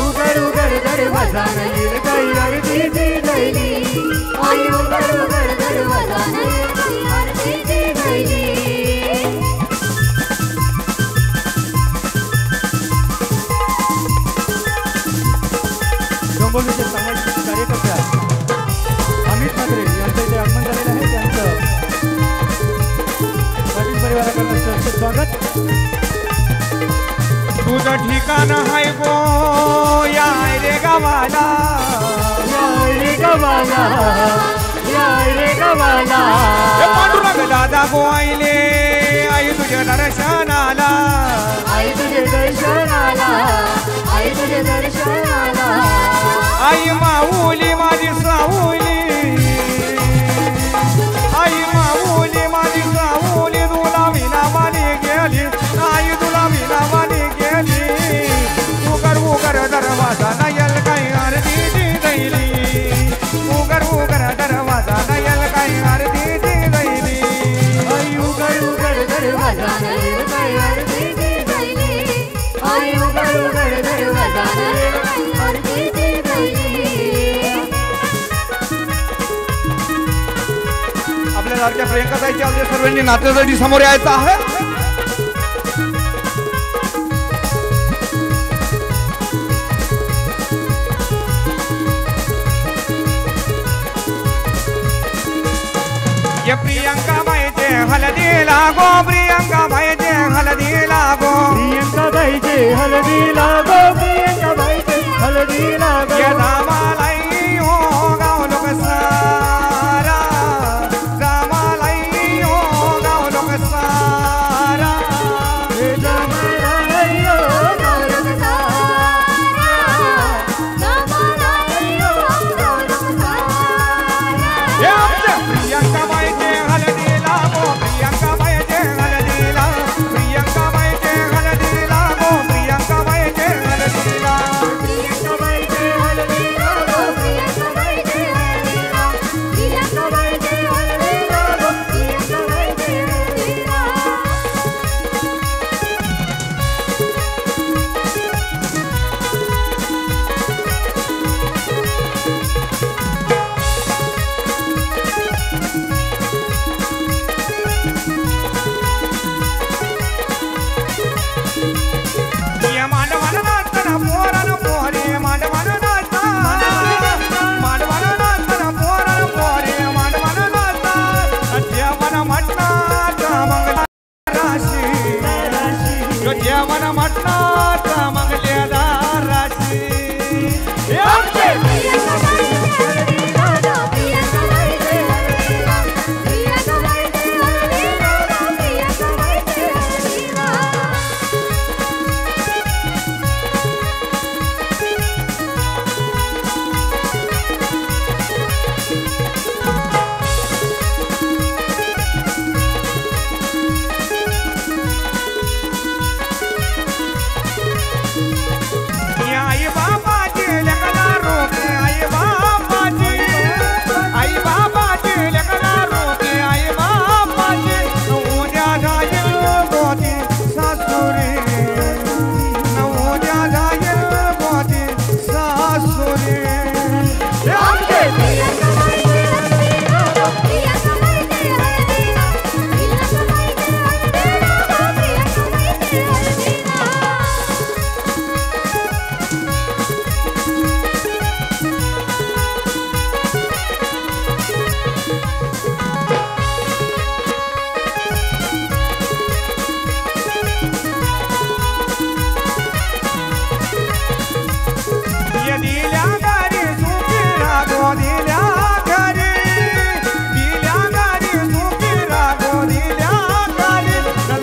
S3: उघड उघड दरवाजा न काही आरतीची लैली आई उघड उघड दरवाजा न काही आरतीची लैली
S6: डोंबिवलीचे सामाजिक कार्यकर्ते अमित ठाकरे यांचं इथे आगमन झालेलं आहे त्यांचं पाटील परिवाराकडून सहर्ष स्वागत
S2: तुझं ठिकाण हाय गो या रे गावाला
S3: रे गवाला रे गवाला
S2: हे पांडुरंग दादा गो आईले आई तुझ्या दर्शनाला
S3: आई तुझे दर्शनाला आई तुझे दर्शनाला
S2: आई माऊ माऊली माझी सावली आई माऊली माझी सावली तुला विनावानी गेली आई तुला विनावानी गेली उगर दरवाजा नयल काही आरती दी गईली उगर दरवाजा नयल काही आरती दी गईली
S3: आई उघड दरवाजा नयल काही आरती दी गईली आई उघड दरवाजा नयल काही आरती दी गईली
S2: आपल्या लाडक्या प्रियंकाताईची आपल्या सर्वांनी नातेवाईकांनी समोर यायचं आहे ये प्रियंका बाईचे हलदी लागो प्रियंका बाईचे हलदी लागो
S6: प्रियंका बाईचे हलदी लागो प्रियंका बाईचे हलदी लागो
S2: ये दामालाई हो गाव लोक सारा दामालाई हो गाव लोक सारा
S3: हे जमालाई हो गौरव सारा जमालाई हो गौरव सारा
S2: ये आमच्या प्रियंका बाईचे हलदी लागो प्रियंका बाईचे हलदी लागो प्रियंका बाईचे हलदी लागो प्रियंका बाईचे हलदी लागो
S3: प्रियंका बाईचे हलदी लागो प्रियंका बाईचे हलदी लागो प्रियंका बाईचे हलदी लागो प्रियंका बाईचे हलदी लागो
S2: ये मांडवानं नाचताना पोरानं पोरी मांडवानं नाचताना मांडवानं नाचताना पोरानं पोरी मांडवानं नाचताना जेवण म्हटणाचा मंगला राशी जेवण म्हटणाचा मंगलेदार राशी हे आमचे
S3: प्रियंका बाईचे हलदी लागो प्रियंका बाईचे हलदी लागो प्रियंका बाईचे हलदी लागो प्रियंका बाईचे हलदी लागो
S2: ये आई बाबाची लेकला रोके आई बाबाची लेकला रोके आई बाबाची उद्या जाईल गोती सासुरी उद्या जाईल गोती सासुरी हे आमचे
S3: प्रियंका बाईचे हलदी लागो प्रियंका बाईचे हलदी लागो प्रियंका बाईचे हलदी लागो प्रियंका बाईचे हलदी लागो
S2: ये दिल्या घरी सुखी रागो दिल्या घरी सुखी रागो दिल्या घरी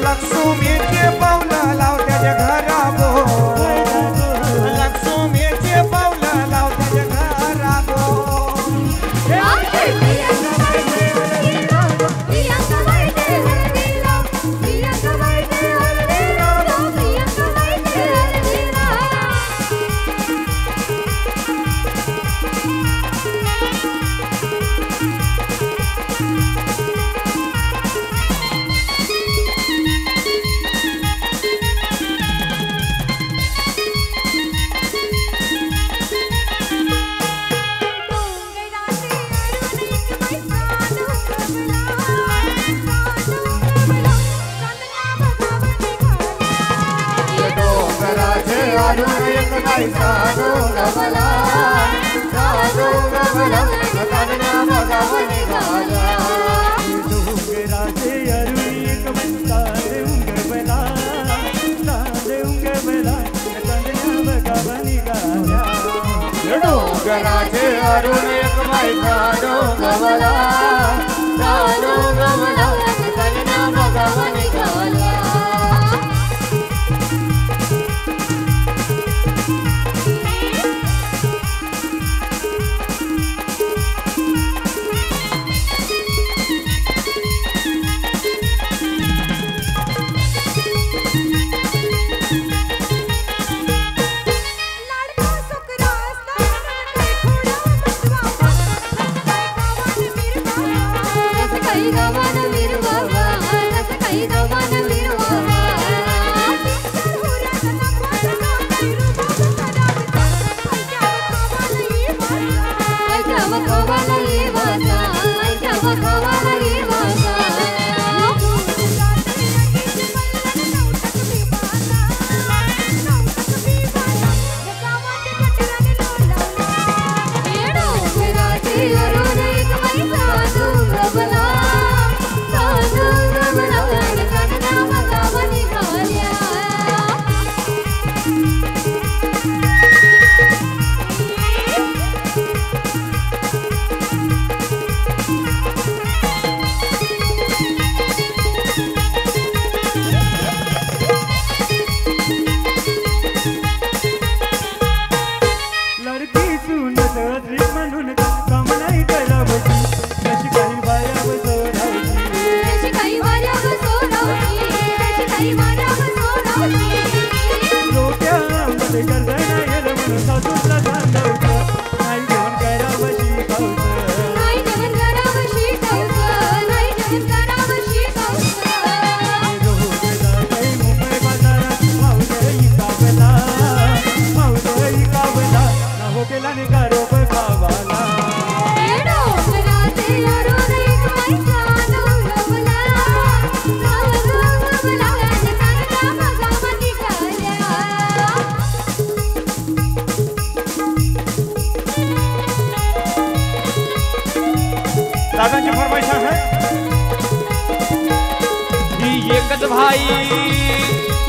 S2: लक्ष्मीचे पावलं लाव त्याच्या घरागो लक्ष्मीचे पावलं लाव त्याच्या घरागो हे
S3: आमचे प्रियंका बाईचे हलदी लागो प्रियंका बाईचे हलदी लागो प्रियंका बाईचे हलदी लागो प्रियंका बाईचे हलदी लागो डोंगराचे अरुण एक बाई साधू गवला साधू गवला कान्या बघावा निघाला
S6: डोंगराचे अरुणी एक म्हणतात उंगवला चांद उंगवला चांदण्या बघावा निघाल्या
S3: डोंगराचे अरुण एक बाई साधू गवला साधू गवला कान्या बघावा निघाला काही गावानं विरवावा रस काही गावानं विरवावा ऐकावं खावाला ये वाजा ऐकावं खावाला ये वाजा
S6: लडकी सून सहजी म्हणून काम नाही करावची कशी काही बाया बसवरावची
S3: काही वाऱ्या बसवरावची काही वाऱ्या बसवरावची
S6: डोक्यामध्ये गर्द नाही म्हणून सासूला सांगावचं नाही जेवण करावं शिकावचं
S3: नाही जेवण करावं शिकावचं नाही जेवण करावं शिकावचं
S6: रोजला काही मुंबई बाजारात मावदई कावला मावदई कावला ना हो केला नि गारोब खावाला
S3: डोंगराचे अरुण एक पैसा डोंगरवला डोंगरवला जगाचा मगामा निघाल्या
S2: दादांची फरमाईश आहे
S7: ही एकच भाई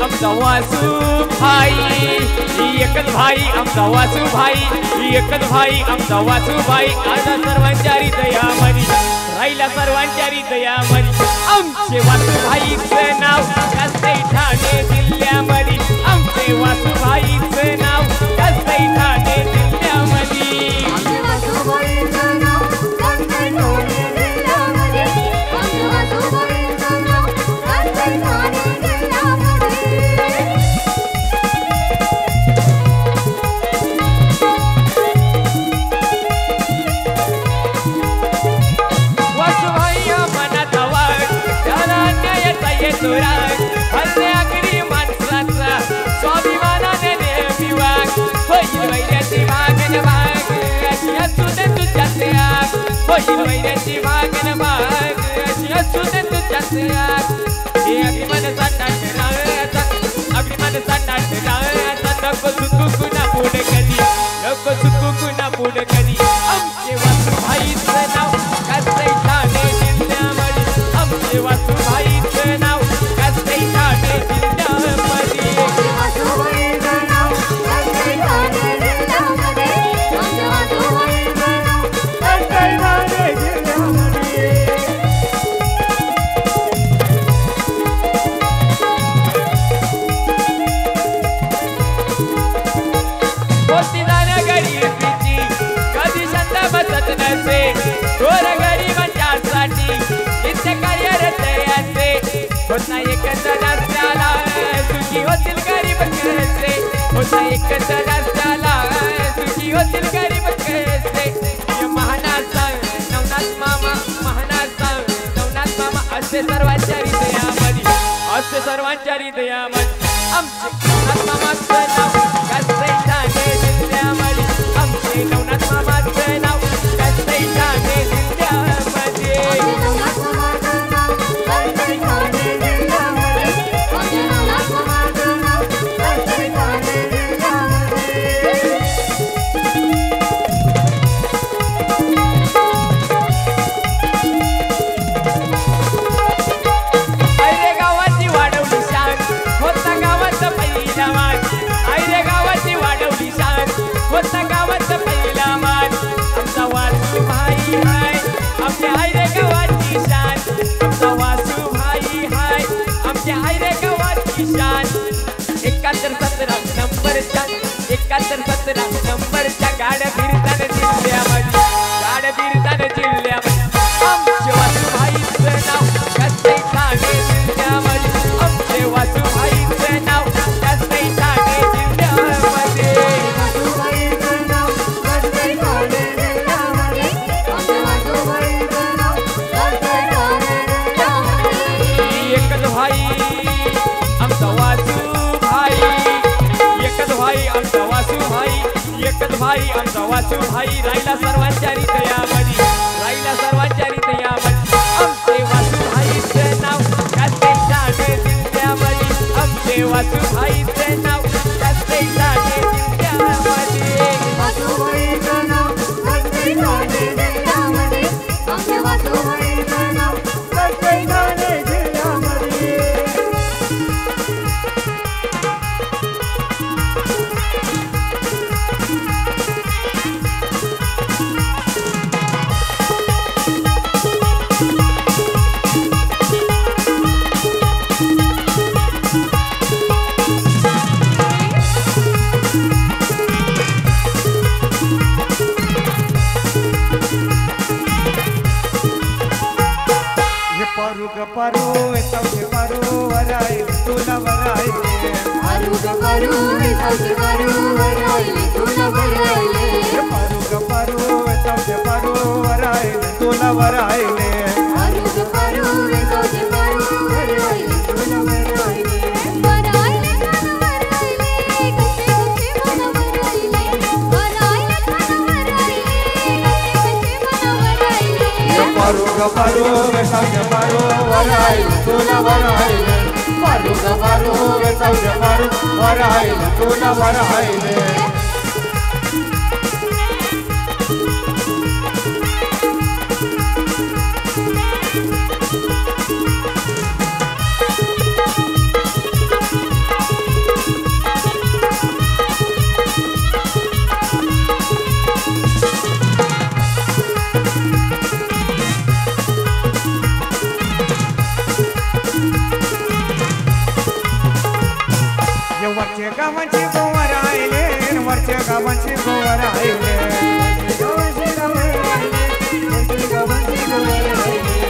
S7: आमचा वासू भाई ही एकच भाई आमचा वासू भाई ही एकच भाई आमचा वासू भाई आता सर्वांच्या हृदयामध्ये राहिला सर्वांच्या हृदयामध्ये आमचे वासू भाईचं नाव कसंही ठाणे जिल्ह्यामध्ये आमचे वासू भाईचं नाव कसंही ठाणे जिल्ह्यामध्ये
S3: वासुबाईचं नाव कसंही ठाणे जिल्ह्यामध्ये आमच्या वासुबाईचं नाव कसंही ठाणे जिल्ह्यामध्ये
S7: वासू भाई मनात वाघ त्याला अन्यायाचा येतो राग हल्ल्यागिरी माणसाचा स्वाभिमानाने नेहमी वाघ होईल वैऱ्याची भागन भाग अशी असू दे तुझ्याचे आग होईल वैऱ्याची भागन भाग अशी असू दे तुझ्याचे आग हे अग्निमान साठाट राहायचा अग्निमान साठाट राहायचा नको चुकू कुणा पुढे कधी नको चुकू कुणा पुढे कधी आमचे वासू भाईचं नाव कसंही ठाणे जिल्ह्यामध्ये आमचे वासू भाईचं नाव कसंही ठाणे जिल्ह्यामध्ये
S3: वासुबाईचं नाव कसंही ठाणे जिल्ह्यामध्ये आमच्या वासुबाईचं नाव
S6: कसंही ठाणे जिल्ह्यामध्ये
S7: कोणती जाण्या गरीबीची कधी शांत बसत नसे थोर गरिबांच्यासाठी नित्य कार्यरत असे होता एकच रस्त्याला सुखी होतील गरीब कसे होता एकच रस्त्याला सुखी होतील गरीब कसे महानाचा नवनाथ मामा महानाचा नवनाथ मामा असे सर्वांच्या हृदयामध्ये असे सर्वांच्या हृदयामध्ये आमचे नवनाथ मामाचं नाव कसंही ठाणे जिल्ह्यामध्ये आमचे नवनाथ मामाचं नाव कसंही ठाणे जिल्ह्यामध्ये
S3: नवनाथ मामाचं नाव कसंही ठाणे जिल्ह्यामध्ये आमच्या नवनाथ मामाचं नाव कसंही ठाणे जिल्ह्यामध्ये
S7: अरे गावाची वाढवली शान होता गावाचा पहिला मान भाई आमचा वासू भाई राहिला सर्वांच्या हृदयामध्ये राहिला सर्वांच्या हृदयामध्ये आमचे वासू भाईचे नाव त्याचे जाणे दिल्यामध्ये आमचे वासू भाईचे नाव त्याचे जाणे दिल्यामध्ये
S3: वासुबाईचं नाव प्रत्येक ठाणे जिल्ह्यामध्ये आमच्या वासुबाईचं नाव प्रत्येक ठाणे जिल्ह्यामध्ये
S2: पारू चौथे पारू वराय तुला वराय
S3: पारू ग पारू चौथे पारू वरायले तुला वरायले
S2: पारू चौथे पारू वराय तुला वरायले
S3: पारू ग पारू चौथे पारू वरायले तुला वरायले वरायले मन वरायले कसे कसे मन वरायले वरायले मन वरायले कसे कसे मन वरायले
S2: पारू चौथे पारू वराय तुला वरायले पारू चौथे पारू वराय तुला वरायले वरचे गावांची गोवर आयले वरचे गावांची गोवर आयले
S3: गावाची गोवर आयले गावाची गोवर आयले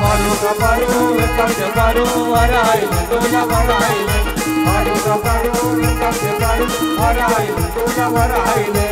S2: पारू चौथे पारू वरायले तुला वरायले पारू चौथे पारू वरायले तुला वरायले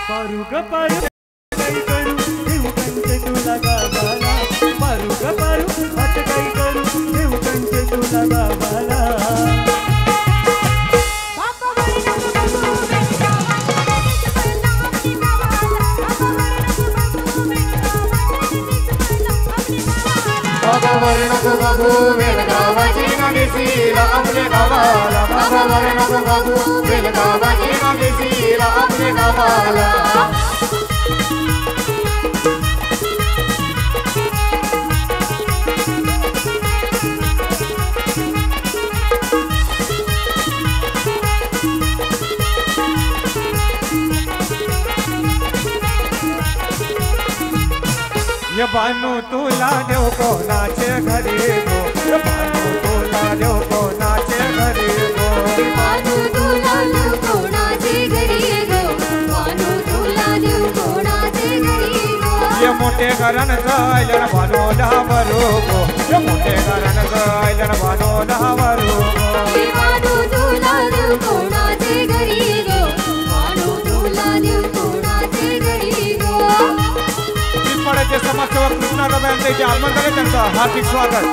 S6: पारू ग पारू काही करू देऊ कंचे तुला गावाला पारू ग पारू हात काही करू देऊ कंचे तुला गावाला
S2: बाबावर नको बघू वेलगावाची नागेसीला आपले गावाला बाबावर नको बघू वेलगावाची नागेसीला आपले गावाला ये बानू तुला देव कोणाचे घरी गो ये बानू तुला देव कोणाचे घरी गो
S3: बानू तुला देव कोणाचे घरी गो बानू तुला देव कोणाचे घरी गो
S2: ये मोठे घरान जायलन बानूला वरू गो ये मोठे घरान जायलन बानूला वरू गो
S3: बानू तुला देव कोणाचे घरी गो बानू तुला देव कोणाचे घरी गो
S2: पिंपळाचे समाजसेवक कृष्णा यांचे आगमन त्यांचं हार्दिक स्वागत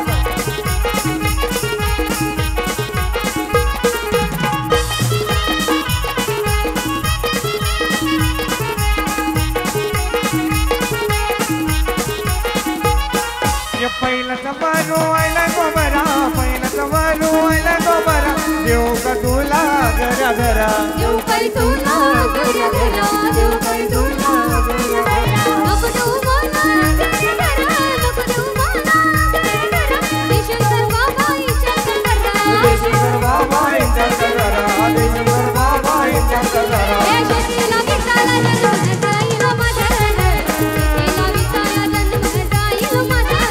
S2: पहिलं बाजू आयला गोबरा पहिलं बाजू आयला गोबरा देऊ का तुला घरा घरा
S3: देव काय तुला घरा घरा देव काय तुला घरा घरा नको देऊ मला घरा घरा नको देऊ मला घरा घरा देशकर बाबा इच्छा करा
S2: देशकर बाबा इच्छा करा देशकर बाबा इच्छा करा
S3: देशाला विचारला जन्म जाईल माझा देशाला विचारला जन्म जाईल माझा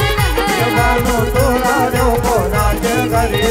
S2: बानू तुला देऊ कोणाचे घरी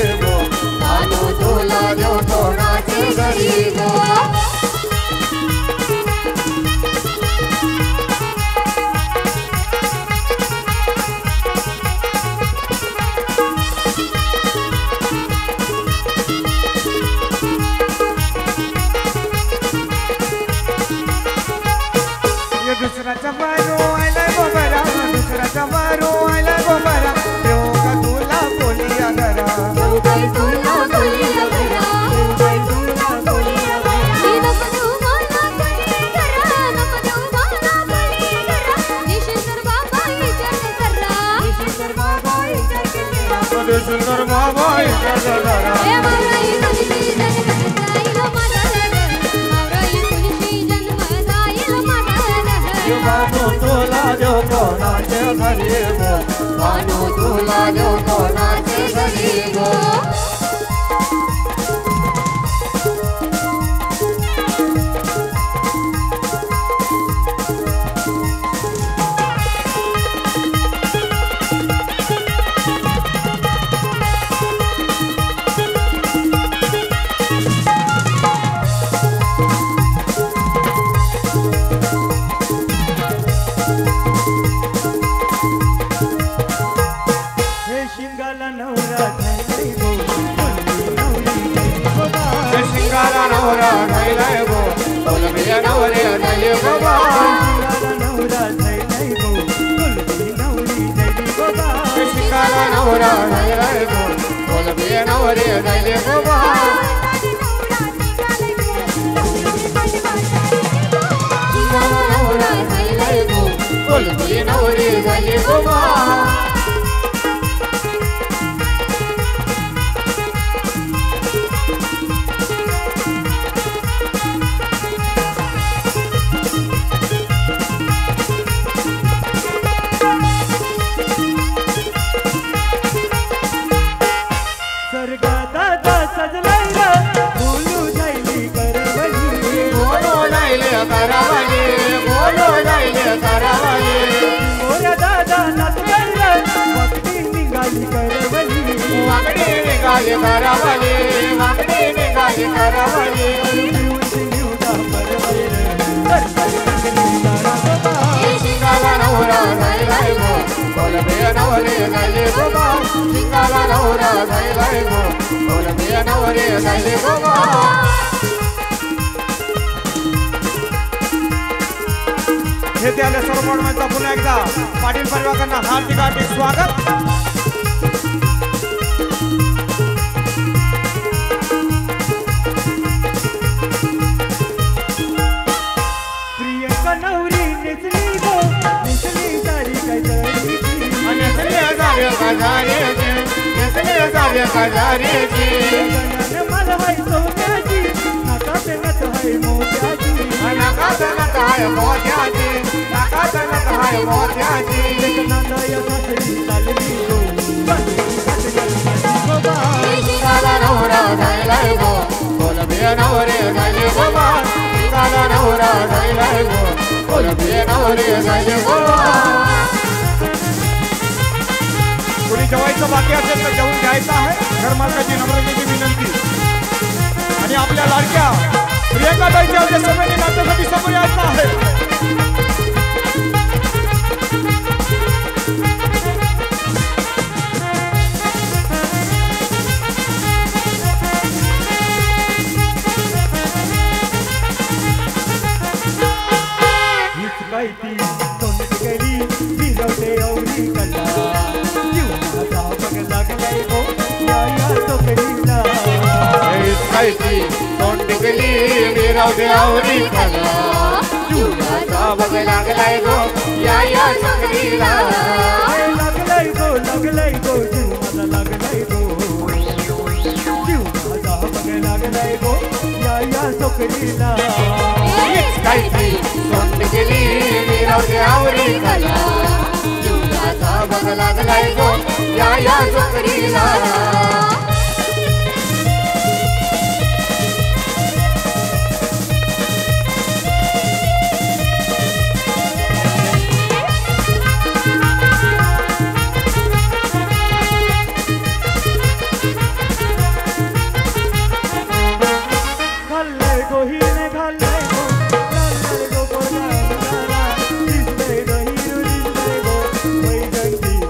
S2: बानू तुला देव कोणाचे घरी गो
S3: बानू तुला देव कोणाचे घरी गो
S2: हे शिंगाला नवरा झालाय गो बोलबी नवरी झाली गो बा हे शिंगाला नवरा झालाय गो बोलबी नवरी झाली गो बा शिंगाला नवरा झालाय गो बोलबी नवरी झाली गो बा हे शिंगाला नवरा झालाय गो बोलबी नवरी झाली गो बा
S3: बोलबी नवरी झाली गो बा
S2: सरगा दादा सजलाय ग बोलू जायली करवली
S3: बोलो जायले करावली बोलो जायले करावली
S2: मोऱ्या दादा नाचलाय ग वाकडी निघाली करवली
S3: वाकडी निघाली करावली वाकडी निघाली करावली शिंगाला नवरा झालाय गो बोलबी नवरी झाली गो बा शिंगाला नवरा झालाय गो बोलबी नवरी झाली गो बा
S2: हे त्याला सर्व मंडळांचा पुन्हा एकदा पाटील परिवारांना हार्दिक हार्दिक स्वागत प्रियंका नवरी नेसली गो नेसली साडी काय तरी
S3: नेसले सारे कजारीची नेसले सारे कजारीची
S2: मला हाय सोन्याची नाकात नथ हाय मोत्याची
S3: नाकात नथ हाय मोत्याची नाकात नथ हाय मोत्याची
S2: नांदाया सासरी चालली गो
S3: शिंगाला नवरा झालाय गो बोलबी नवरी झाली गो बा शिंगाला नवरा झालाय गो बोलबी नवरी झाली गो बा
S2: कोणी जेवायचं बाकी असेल तर जेवून घ्यायचं आहे घरमालकाची नम्रतेची विनंती आणि आपल्या लाडक्या प्रियंका ताईच्या आपल्या सगळ्यांनी नात्यासाठी समोर यायचं आहे हीच काय ती तोंडकरी फिरवते औरी कला जीवनाचा बघ लागलाय गो या तोकडीला
S3: खायची तोंडकली मिरवते आवरी खाला जीवनाचा बघ लागलाय गो या सगळीला
S2: लागलाय गो जीव माझा लागलाय गो जीव माझा बघ लागलाय गो या तोकडीला
S3: खायची तोंडकली मिरवते आवरी खाला जीवनाचा बघ लागलाय गो या सगळीला
S2: घाललाय गो हिने घाललाय गो घाललाय गो कोणाला दिसतंय गो हिरू दिसतंय गो वैजंती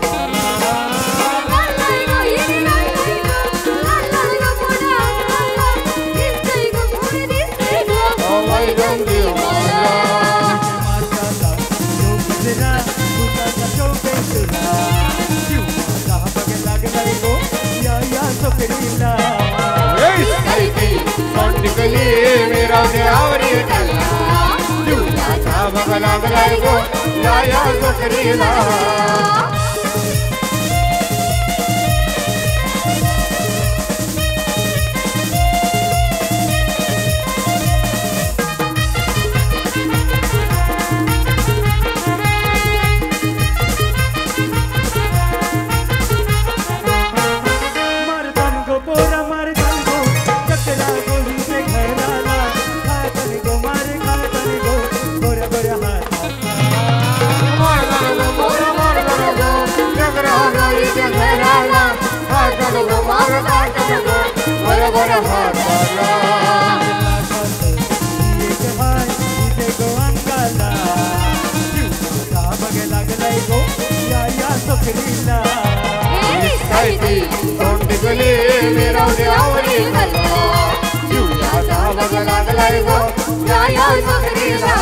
S3: तोंडकली मिरवते आवरी खाला जीवनाचा बघ लागलाय गो या सगळीला वर हाताला
S6: एक हाय इथे गो अंगाला जीवनाचा बघ लागलाय गो या सोकरीला
S3: काय ती तोंड गली मिरवली आवडी घालला जीवनाचा बघ लागलाय गो या सोकरीला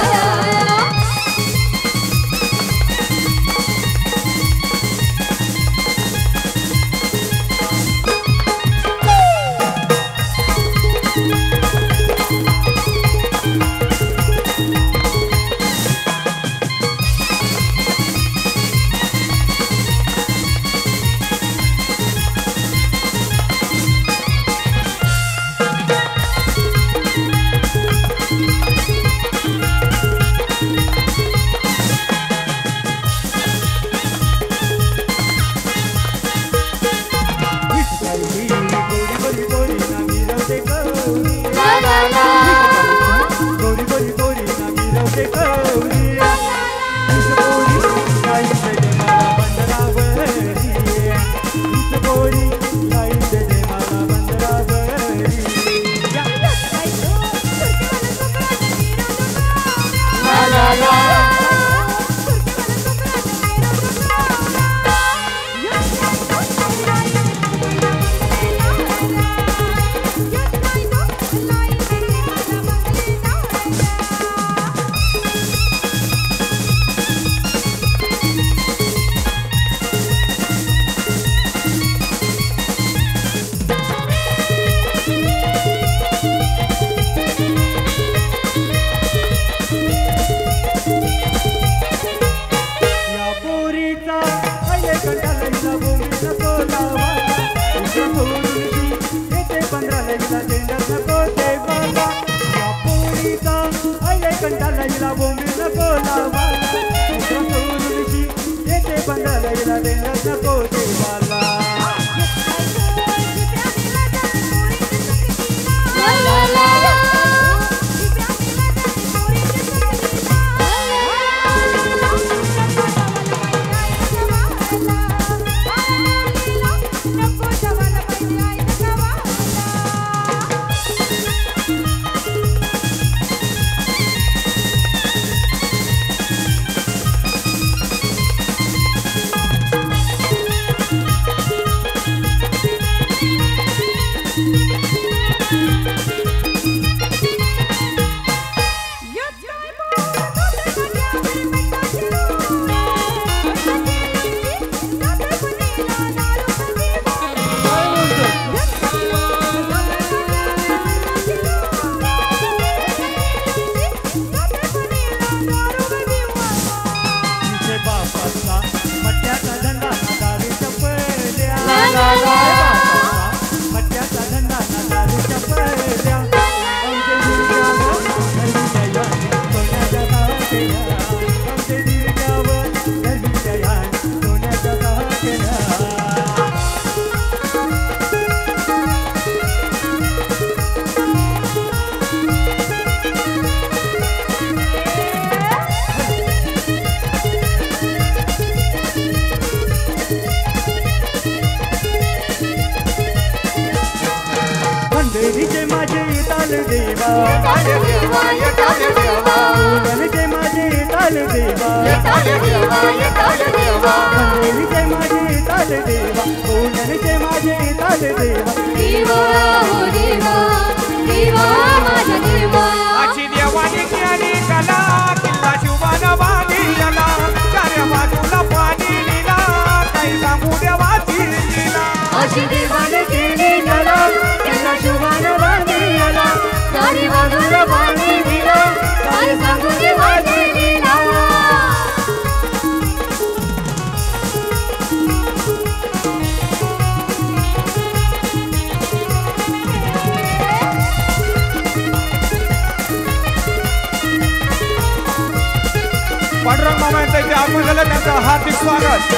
S2: हार्दिक स्वागत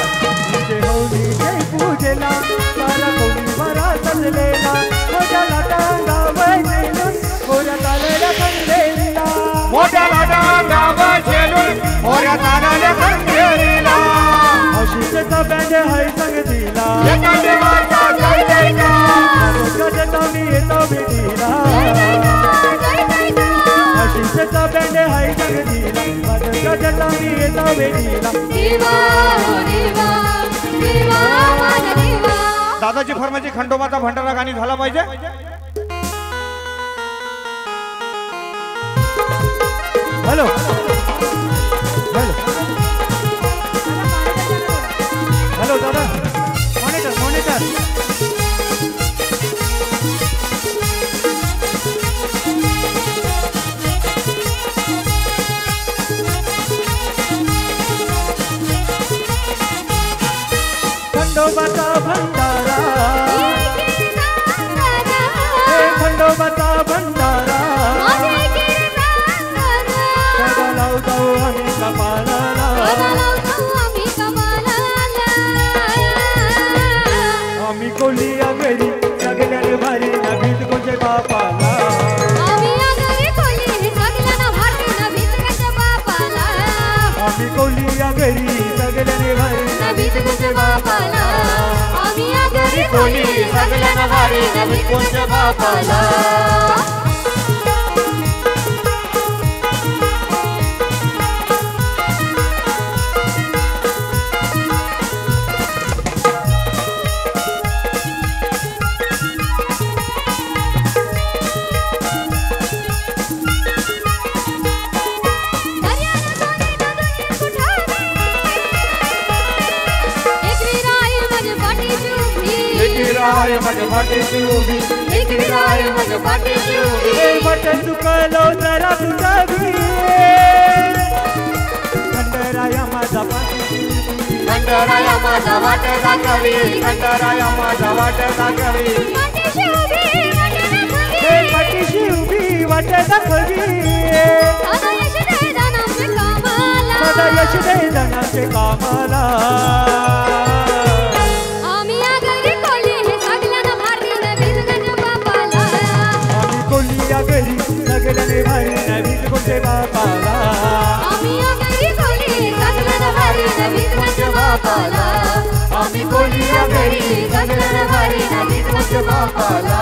S2: पूजेला सारा कोणी बरा सजलेला मोठ्या लाटांगा वैसेलून मोऱ्या तालेल्या खंडेरीला मोठ्या लाटांगा वैसेलून मोऱ्या तालेल्या खंडेरीला अशीच बँड हाय संगतीला एका देवाचा जय जयकार गजतवणी येतो वेणीला.
S3: देवा देवा देवा माझा देवा.
S2: दादाची फरमाची खंडोबाचा भंडारा गाणी झाला पाहिजे. हॅलो हॅलो हॅलो दादा मॉनिटर मॉनिटर. खंडोबाचा भंडारा हे खंडोबाचा भंडारा सदा लावतो आम्ही कपाळाला. आम्ही कोलिया घरी सगळ्याने भारी नवीन कोणते बापाला. आम्ही कोलिया घरी सगळ्याने भारी नवीन कोणते बापाला.
S3: कोणी सगळ्यांना भारी नवीन कोणत्या बापाला.
S2: विराय माझ्या पाठीशी उभी.
S3: एक विराय माझ्या पाठीशी उभी.
S2: हे वाट चुकलो जरा तुझा भी. खंडराया माझा पाठीशी उभी.
S3: खंडराया माझा वाट दाखवी.
S2: खंडराया माझा वाट दाखवी.
S3: पाठीशी उभी वाट दाखवी.
S2: हे पाठीशी उभी वाट दाखवी.
S3: सदा यश दे धनाचे कामाला.
S2: आम्ही कोलिया घरी सगळ्याने भारी नवीन कोणते बापाला.
S3: आम्ही कोलिया घरी सगळ्यांना भारी नवीन कोणत्या बापाला.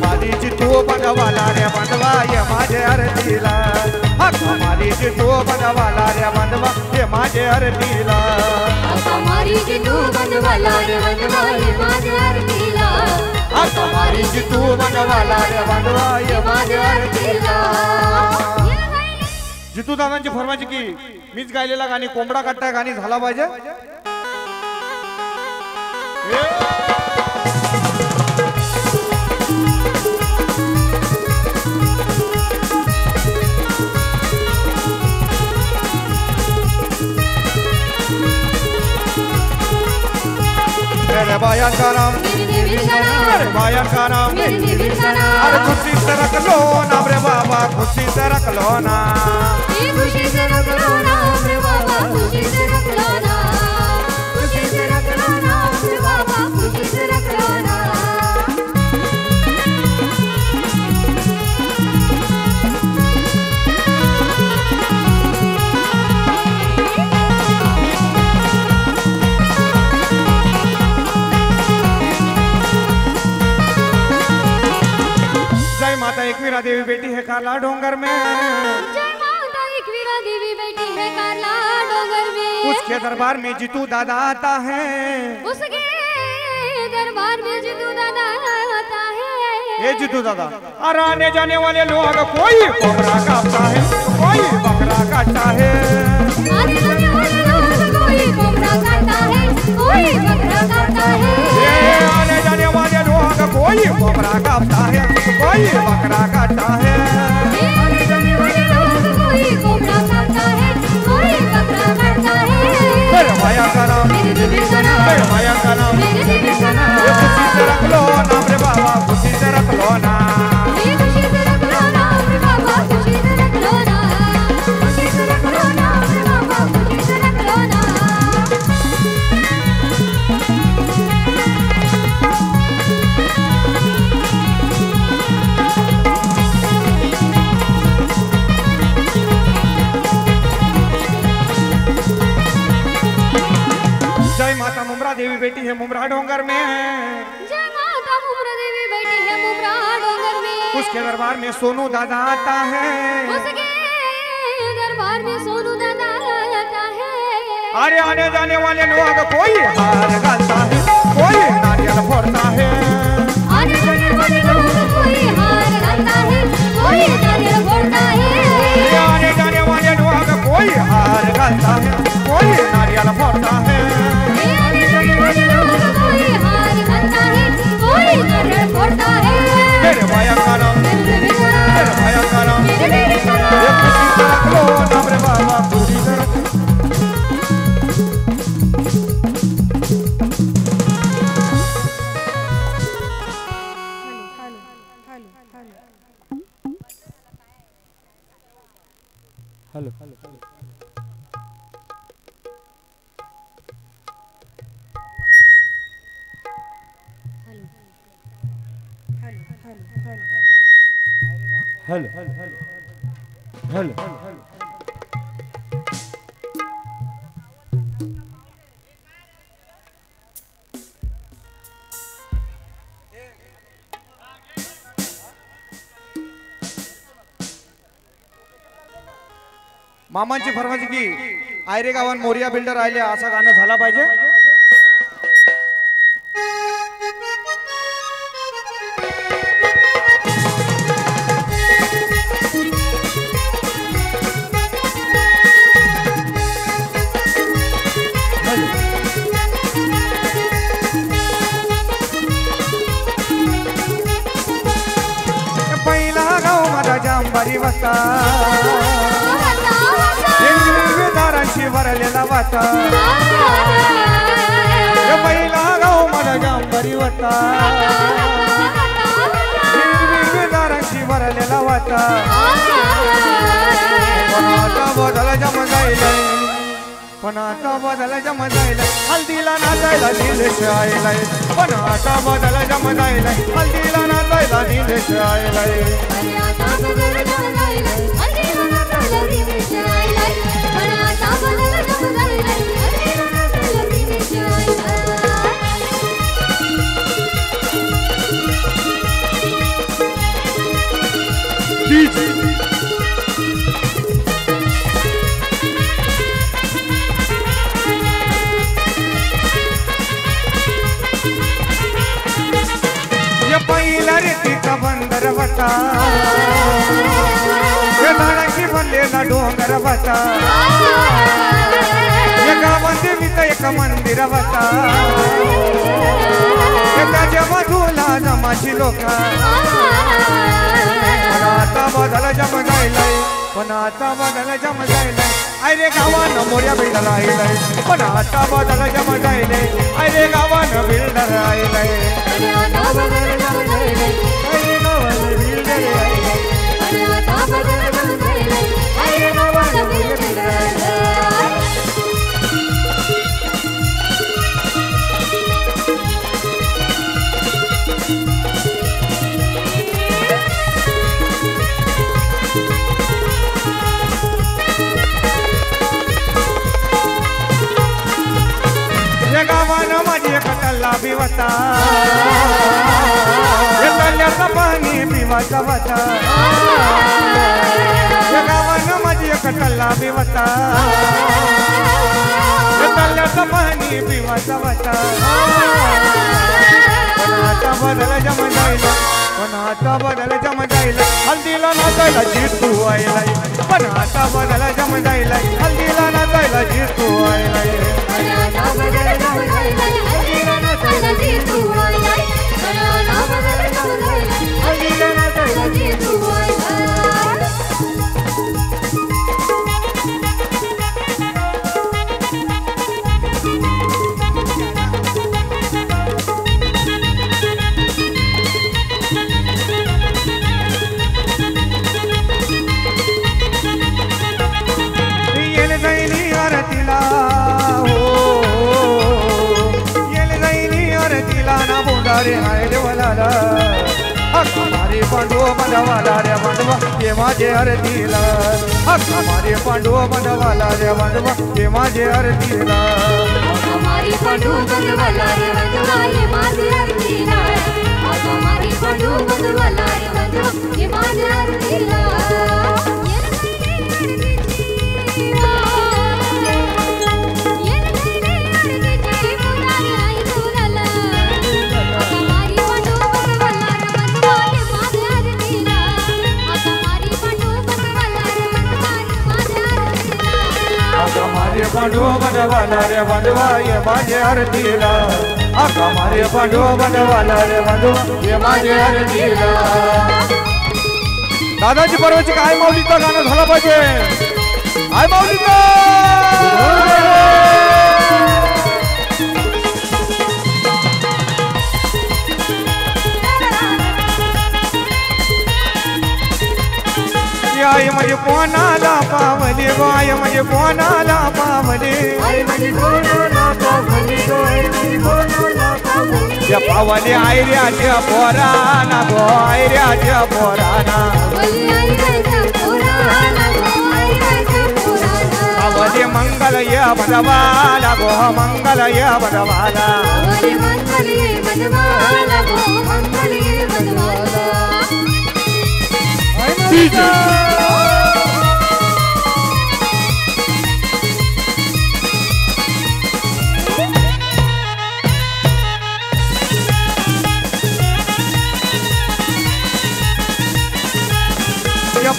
S2: मालीची तू बनवाला रे बनवा ये माझे आरतीला. मालीची तू बनवाला रे बनवा ये माझे आरतीला.
S3: मारीची तू बनवाला रे बनवा ये माझ्या आरतीला.
S2: मालीची तू बनवाला रे बनवा ये माझे आरतीला. जितू दादांची फरमाची की मीच गायलेला गाणी कोंबडा कट्टा गाणी झाला पाहिजे. मेरे बायान का नाम मेरे बायान का नाम. अरे खुशी से रख लो ना रे बाबा खुशी से रख लो ना.
S3: खुशी से रख लो ना रे बाबा खुशी से रख लो ना. खुशी से रख लो ना रे बाबा खुशी से रख लो ना.
S2: जय माता एकवीरा देवी बेटी है काला डोंगर में.
S3: जय माता एकवीरा देवी बेटी है काला डोंगर में.
S2: उसके दरबार में जितू दादा आता है.
S3: उसके दरबार में जितू दादा आता है.
S2: ये जितू दादा और आने जाने वाले लोग कोई बकरा काटता है कोई बकरा काटता है.
S3: आने जाने वाले लोग कोई कोबरा काटता है कोई बकरा काटता है.
S2: ये आने जाने वाले लोग कोई बकरा काटता है कोई बकरा काटता है.
S3: आने जाने वाले लोग कोई कोबरा काटता है कोई बकरा काटता है.
S2: मेरे माया का नाम
S3: मेरे देवी का नाम
S2: मेरे माया का नाम.
S3: मेरे देवी का नाम.
S2: ये खुशी से रख लो नाम रे बाबा खुशी से रख लो ना.
S3: ये खुशी से रख लो नाम रे बाबा खुशी से रख लो ना. खुशी से रख लो नाम रे बाबा.
S2: बेटी है मुमरा डोंगर में।
S3: जय माता मुमरा देवी बैठी है मुमरा डोंगर में।
S2: उसके दरबार में सोनू दादा आता है।
S3: उसके दरबार में सोनू दादा आता है।
S2: अरे आने जाने वाले लोग कोई हार गाता है, कोई नारियल फोड़ता है।
S3: आने जाने वाले लोग कोई हार गाता है, कोई नारियल फोड़ता है।
S2: आने जाने वाले लोग कोई हार गाता है, कोई नारियल फोड़ता है।
S3: आने जाने वाले लोग कोई हार गाता है, कोई नारियल फोड़ता है।
S2: मेरे भाया का नाम, मेरे भाया का नाम, ये किसी तरह लो ना रे बाबा पूरी तरह।
S6: हेलो हेलो हेलो
S2: मामांची फरमाईश की आयरे गावात मोरिया बिल्डर आले असं गाणं झाला पाहिजे। पहिला गाव माझा जांबारी वस्ता, दारांशी भरलेला वाटा। पहिला गाव माझा जांबारी वस्ता, दारांशी भरलेला वाटा। पण आता बदल जम जाईल, पण आता बदल जम जाईल, हल्दीला नाचायला निलेश आयलाय। पण आता बदल जम जाईल, हल्दीला नाचायला निलेश आयलाय। ये पहिला रेतीचा बंदर वटा, ये झाडांशी बनलेला डोंगर वटा। ये गावात देवीचं एक मंदिर वटा, ये त्याच्या बाजूला जमाची लोका। पण आता बदल जम जायलाय, पण आता बदल जम जायलाय, आयरे गावानं मोर्या बिल्डर आयलाय। पण आता बदल जम जायलाय, आयरे गावानं बिल्डर आयलाय। या गावानं माझी एक कल्ला बिवता, या तल्याचं पाणी पिवाचा वता। या गावानं माझी एक कल्ला बिवता, या तल्याचं पाणी पिवाचा वता। पण आता बदल जम जाईल, पण आता बदल जम जाईल, हल्दीला नाचायला जितू आयलाय। पण आता बदल जम जाईल, हल्दीला नाचायला जितू आयलाय। रे हाय देवलाला हमारे पांडव बनवाला रे बंडवा ये माझे आरतीला हमारे पांडव बनवाला रे बंडवा ये माझे आरतीला
S3: मारी पांडू बंधवाला रे बंधवा ये माझे आरतीला आता मारी पांडू बंधवाला रे बंधवा ये माझे आरतीला
S2: पांडू बनवाला रे बंधवा ये माझे आरतीला आका मारे पांडू बनवाला रे बंधवा ये माझे आरतीला दादाची परवाची काय माऊलीचं गाणं झालं पाहिजे आय माऊलीचं आई म्हणजे कोणाला पावले गो आई म्हणजे कोणाला पावले या पावले आयऱ्याच्या पोराना गो आयऱ्याच्या पोराना पावले मंगल या बदवाला गो मंगल या बदवाला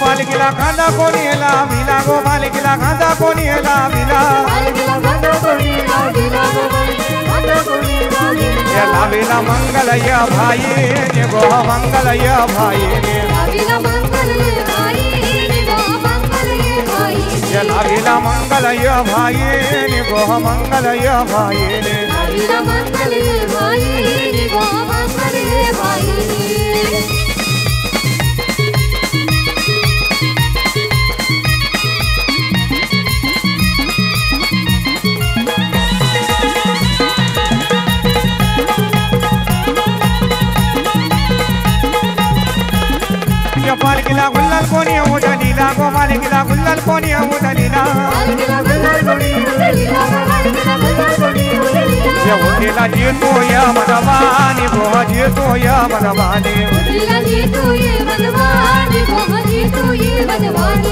S2: पालखीला खांदा कोणी लाविला गो पालखीला खांदा कोणी लाविला या लाविला मंगल या भाई गो मंगल या भाई या लाविला मंगल या भाई गो मंगल या भाई पालखीला गुल्लाल कोणी उडलीला गो पालखीला गुल्लाल कोणी उडलीला या उडलीला जीतो या मनवानी गो जीतो या मनवानी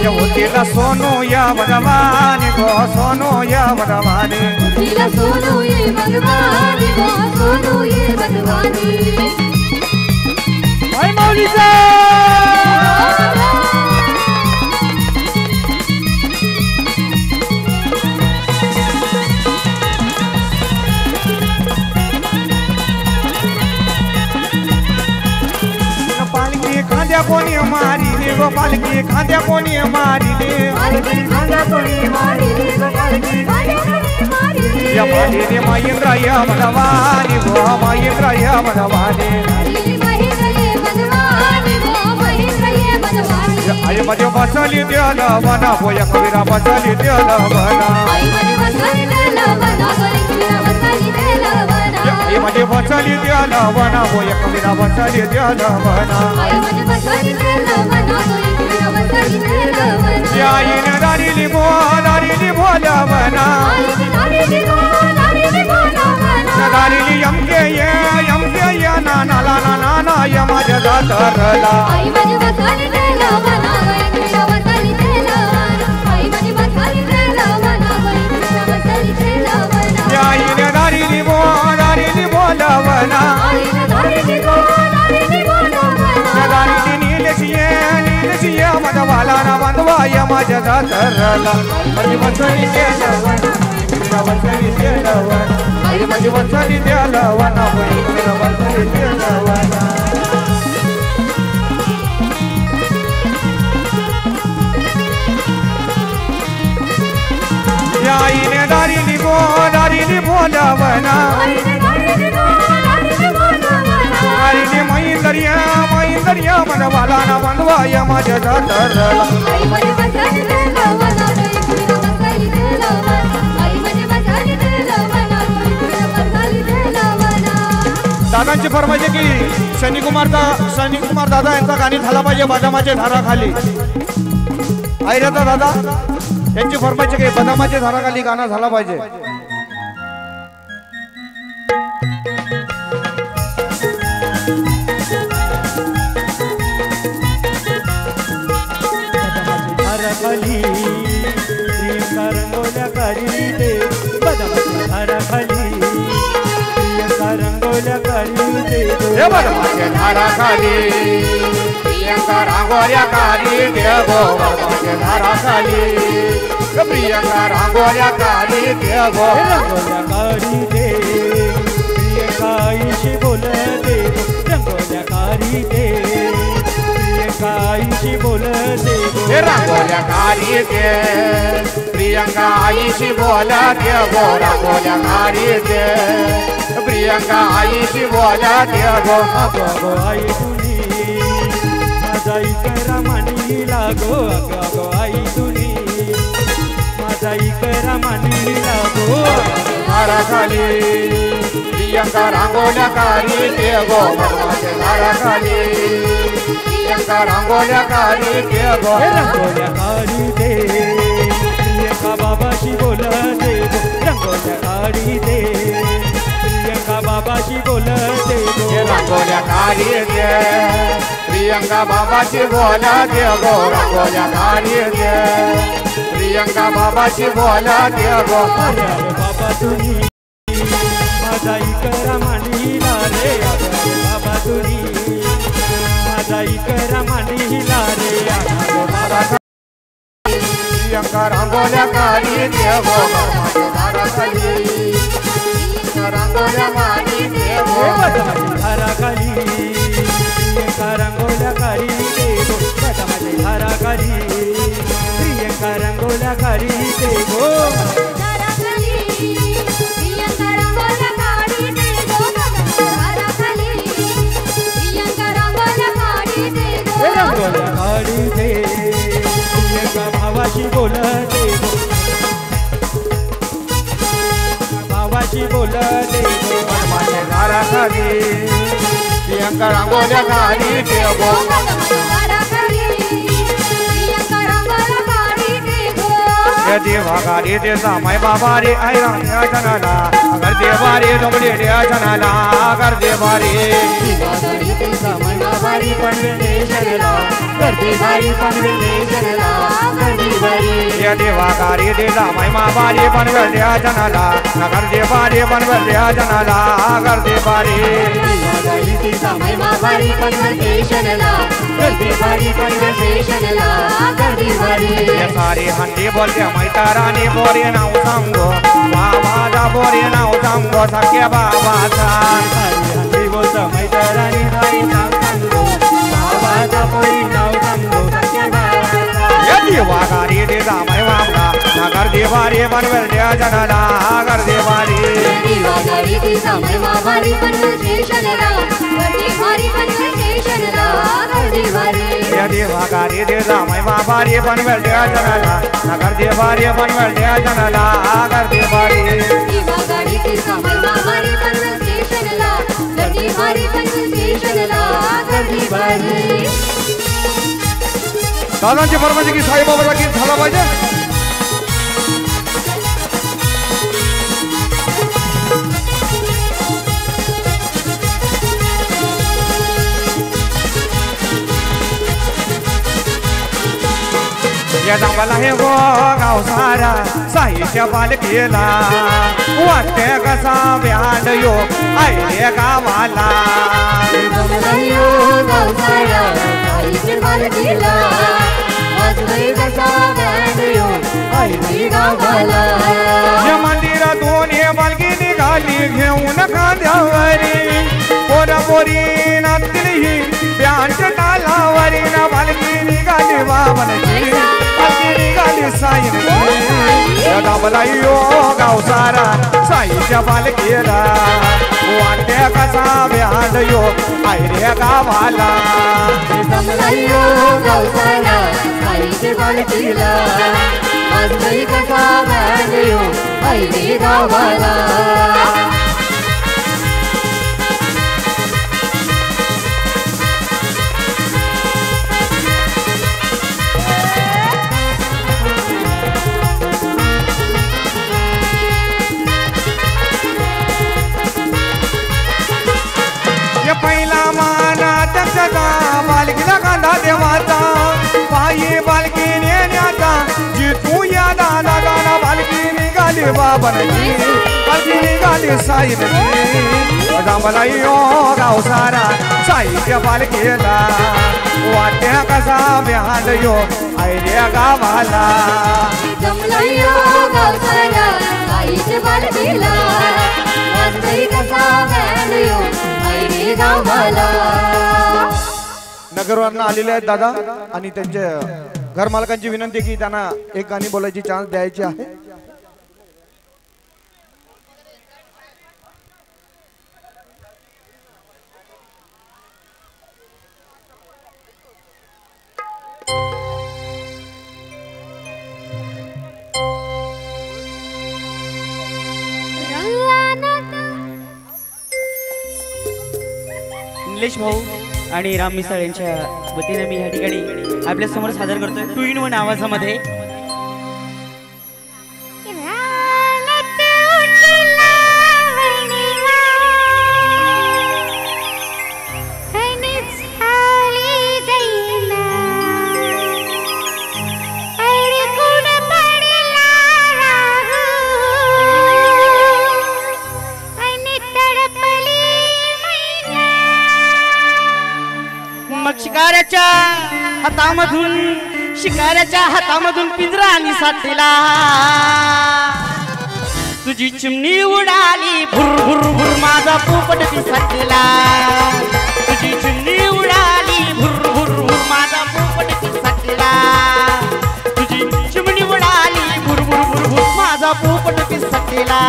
S2: या उडलीला सोनू या मनवानी गो सोनू या मनवानी आई माऊलीचा पालखी खांद्या कोणी मारिले गो पालखी खांद्या कोणी मारिले या मारिले महेंद्र या मनवानी गो महेंद्र या मनवानी आई मध्ये बसली देल वना बोया कविरा बसली देल वना आई मध्ये बसली देल वना बोया कविरा बसली देल वना आईने दारिली बोला वना दारिली यमके ये ना ना या माझ्या दातरला आईने दारिली बोलावना दारिली नीलशिये मधवाला ना बंधवा या माझ्या दातरला माझी बसली देलवना बसली देलवना आई माझी बसली देलवना बसली देलवना आईने दारिली बोलावना दारिली मैंदरिया मनवाला ना बंधवा या माझ्या दातरला दादांची फरमाईश आहे की शनी कुमार दादा यांचा गाणी झाला पाहिजे बदामाच्या धाराखाली ऐराचा दादा यांची फरमाईश आहे की बदामाच्या धाराखाली गाणं झाला पाहिजे
S6: काढी दे बदामाच्या झाडाखाली प्रियंका रांगोळ्या काढी दे
S2: हे बदामाच्या झाडाखाली प्रियंका रांगोळ्या काढी दे गो बदामाच्या झाडाखाली प्रियंका रांगोळ्या काढी दे गो
S6: रंगोळ्या काढी दे प्रियंका आईशी बोल दे रंगोळ्या काढी दे प्रियंका आईशी बोल दे
S2: हे रांगोळ्या काढी दे प्रियंका आईशी बोल दे गो रांगोळ्या काढी दे प्रियंका आईशी बोल दे गो
S6: अगो आई तुनी माझा इकरा मानी लागो अगो आई तुनी माझा इकरा मानी लागो
S2: झाडाखाली प्रियंका रांगोळ्या काढी दे गो बदामाच्या झाडाखाली प्रियंका रांगोळ्या काढी दे गो
S6: रंगोळ्या काढी दे प्रियंका बाबाशी बोल दे रंगोळ्या काढी दे प्रियंका बाबाशी बोल दे
S2: हे रांगोळ्या काढी दे प्रियंका बाबाशी बोल दे गो रांगोळ्या काढी दे प्रियंका बाबाशी बोल दे गो
S6: अरे अरे बाबा तुनी माझा इकरा मानिला रे अरे बाबा तुनी माझा इकरा मानिला रे अरे बाबा
S2: प्रियंका रांगोळ्या काढी दे गो बदामाच्या झाडाखाली प्रियंका रांगोळ्या काढी दे गो
S6: झाडाखाली प्रियंका रांगोळ्या काढी दे गो बदामाच्या झाडाखाली प्रियंका रांगोळ्या काढी दे गो
S3: प्रियंका रांगोळ्या काढी दे गो झाडाखाली प्रियंका रांगोळ्या काढी दे गो
S6: रंगोळ्या काढी दे प्रियंका भावाशी बोल दे भावाशी बोल दे
S2: बदामाच्या झाडाखाली प्रियंका रांगोळ्या काढी दे गो
S3: झाडाखाली प्रियंका रांगोळ्या काढी दे गो
S2: हे देवा गाडी दे सामाय बाबा रे आई रांगल्या जनाला अगर देवा रे डोंगरे रे जनाला अगर देवा रे
S6: भारी पडले शरला गर्दी भारी पडले शरला गर्दी भारी
S2: हे देवा गाडी दे सामाय बाबा रे बनवल्या जनाला अगर देवा रे बनवल्या जनाला अगर देवा रे
S6: गाडी समय भारी पडले शरला गर्दी भारी पडले शरला गर्दी भारी
S2: हे सारे हंडी बोलते मैताराने बोरे नाव सांगो बाबाचा बोरे नाव सांगो सख्या बाबाचा
S6: हंडी बोलता मैदानी हरी नाव सांगो बाबाचा पोरी नाव सांगो सख्या बाबाचा
S2: हे देवा गाडी दे सामाय बाबा अगर देवा रे बनवल्या जनाला अगर देवा रे
S3: गाडी समय भारी पडले शरला गर्दी भारी पडले शरला गर्दी भारी
S2: या देवा गाडी दे सामाय बाबा रे बनवल्या जनाला अगर देवा रे बनवल्या जनाला अगर देवा रे
S3: गाडी समय भारी पडले शरला गर्दी भारी पडले शरला गर्दी भारी
S2: दादांची फरमाईश की साईबाबाचा गीत झाला पाहिजे या जंगला हे गो गाव सारा साईच्या पालखीला वाटते कसा ब्यांड यो आईले गावाला या मंदिरातून हे बालकी निघाली घेऊन खांद्यावरी पोरा पोरी नाचली ही ब्यांड तालावरी ना बालकी निघाली बाबाची बालकी निघाली साईने दाबला यो गाव सारा साईच्या पालखीला वाटते कसा ब्यांड यो आयरे गावाला पहिला माना दक्षता बालकीला कांदा देवाचा पायी बालकी नेण्याचा जितू या दादा दादा बालकी निघा बाबाची पालखी निघाली साई नदी जमलाय यो गाव सारा साईच्या पालखीला वाट्या कसा बेहाल यो आयऱ्या गावाला
S3: जमलयो गावसारा आईचे पालखीला वाजतय कसा बँडयो आईने गावाला.
S2: नगरवरनं आलेले आहेत दादा आणि त्यांच्या घरमालकांची विनंती की त्यांना एक गाणी बोलायची चान्स द्यायची आहे.
S8: निलेश भाऊ आणि राम मिसाळ यांच्या वतीने मी या ठिकाणी आपल्या समोर सादर करतोय 2 in 1 आवाजामध्ये. शिकाऱ्याच्या हातामधून पिंजरा आणि साथीला तुझी चिमणी उडाली भुर भुर भुर माझा पोपट पिसाटला. तुझी चिमणी उडाली भुर भुर भुर माझा पोपट पिसाटला. तुझी चिमणी उडाली भुर भुर भुर भुर माझा पोपट पिसाटला.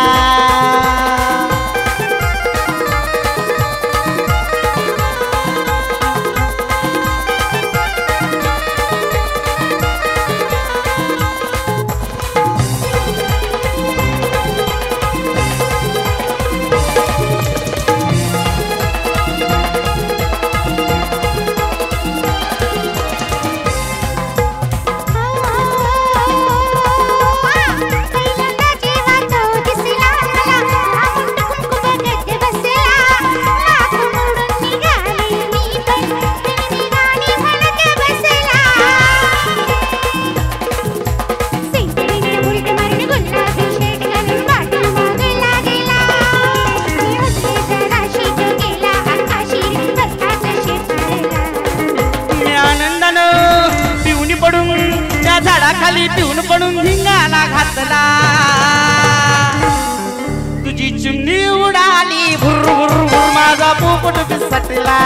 S8: झाडाखाली पिऊन पडून धिंगाला घातला. तुझी चिमणी उडाली भुर भुर भुर माझा पोपट पिसाटला.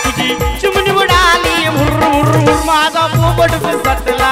S8: तुझी चिमणी उडाली भुर भुर भुर माझा पोपट पिसाटला.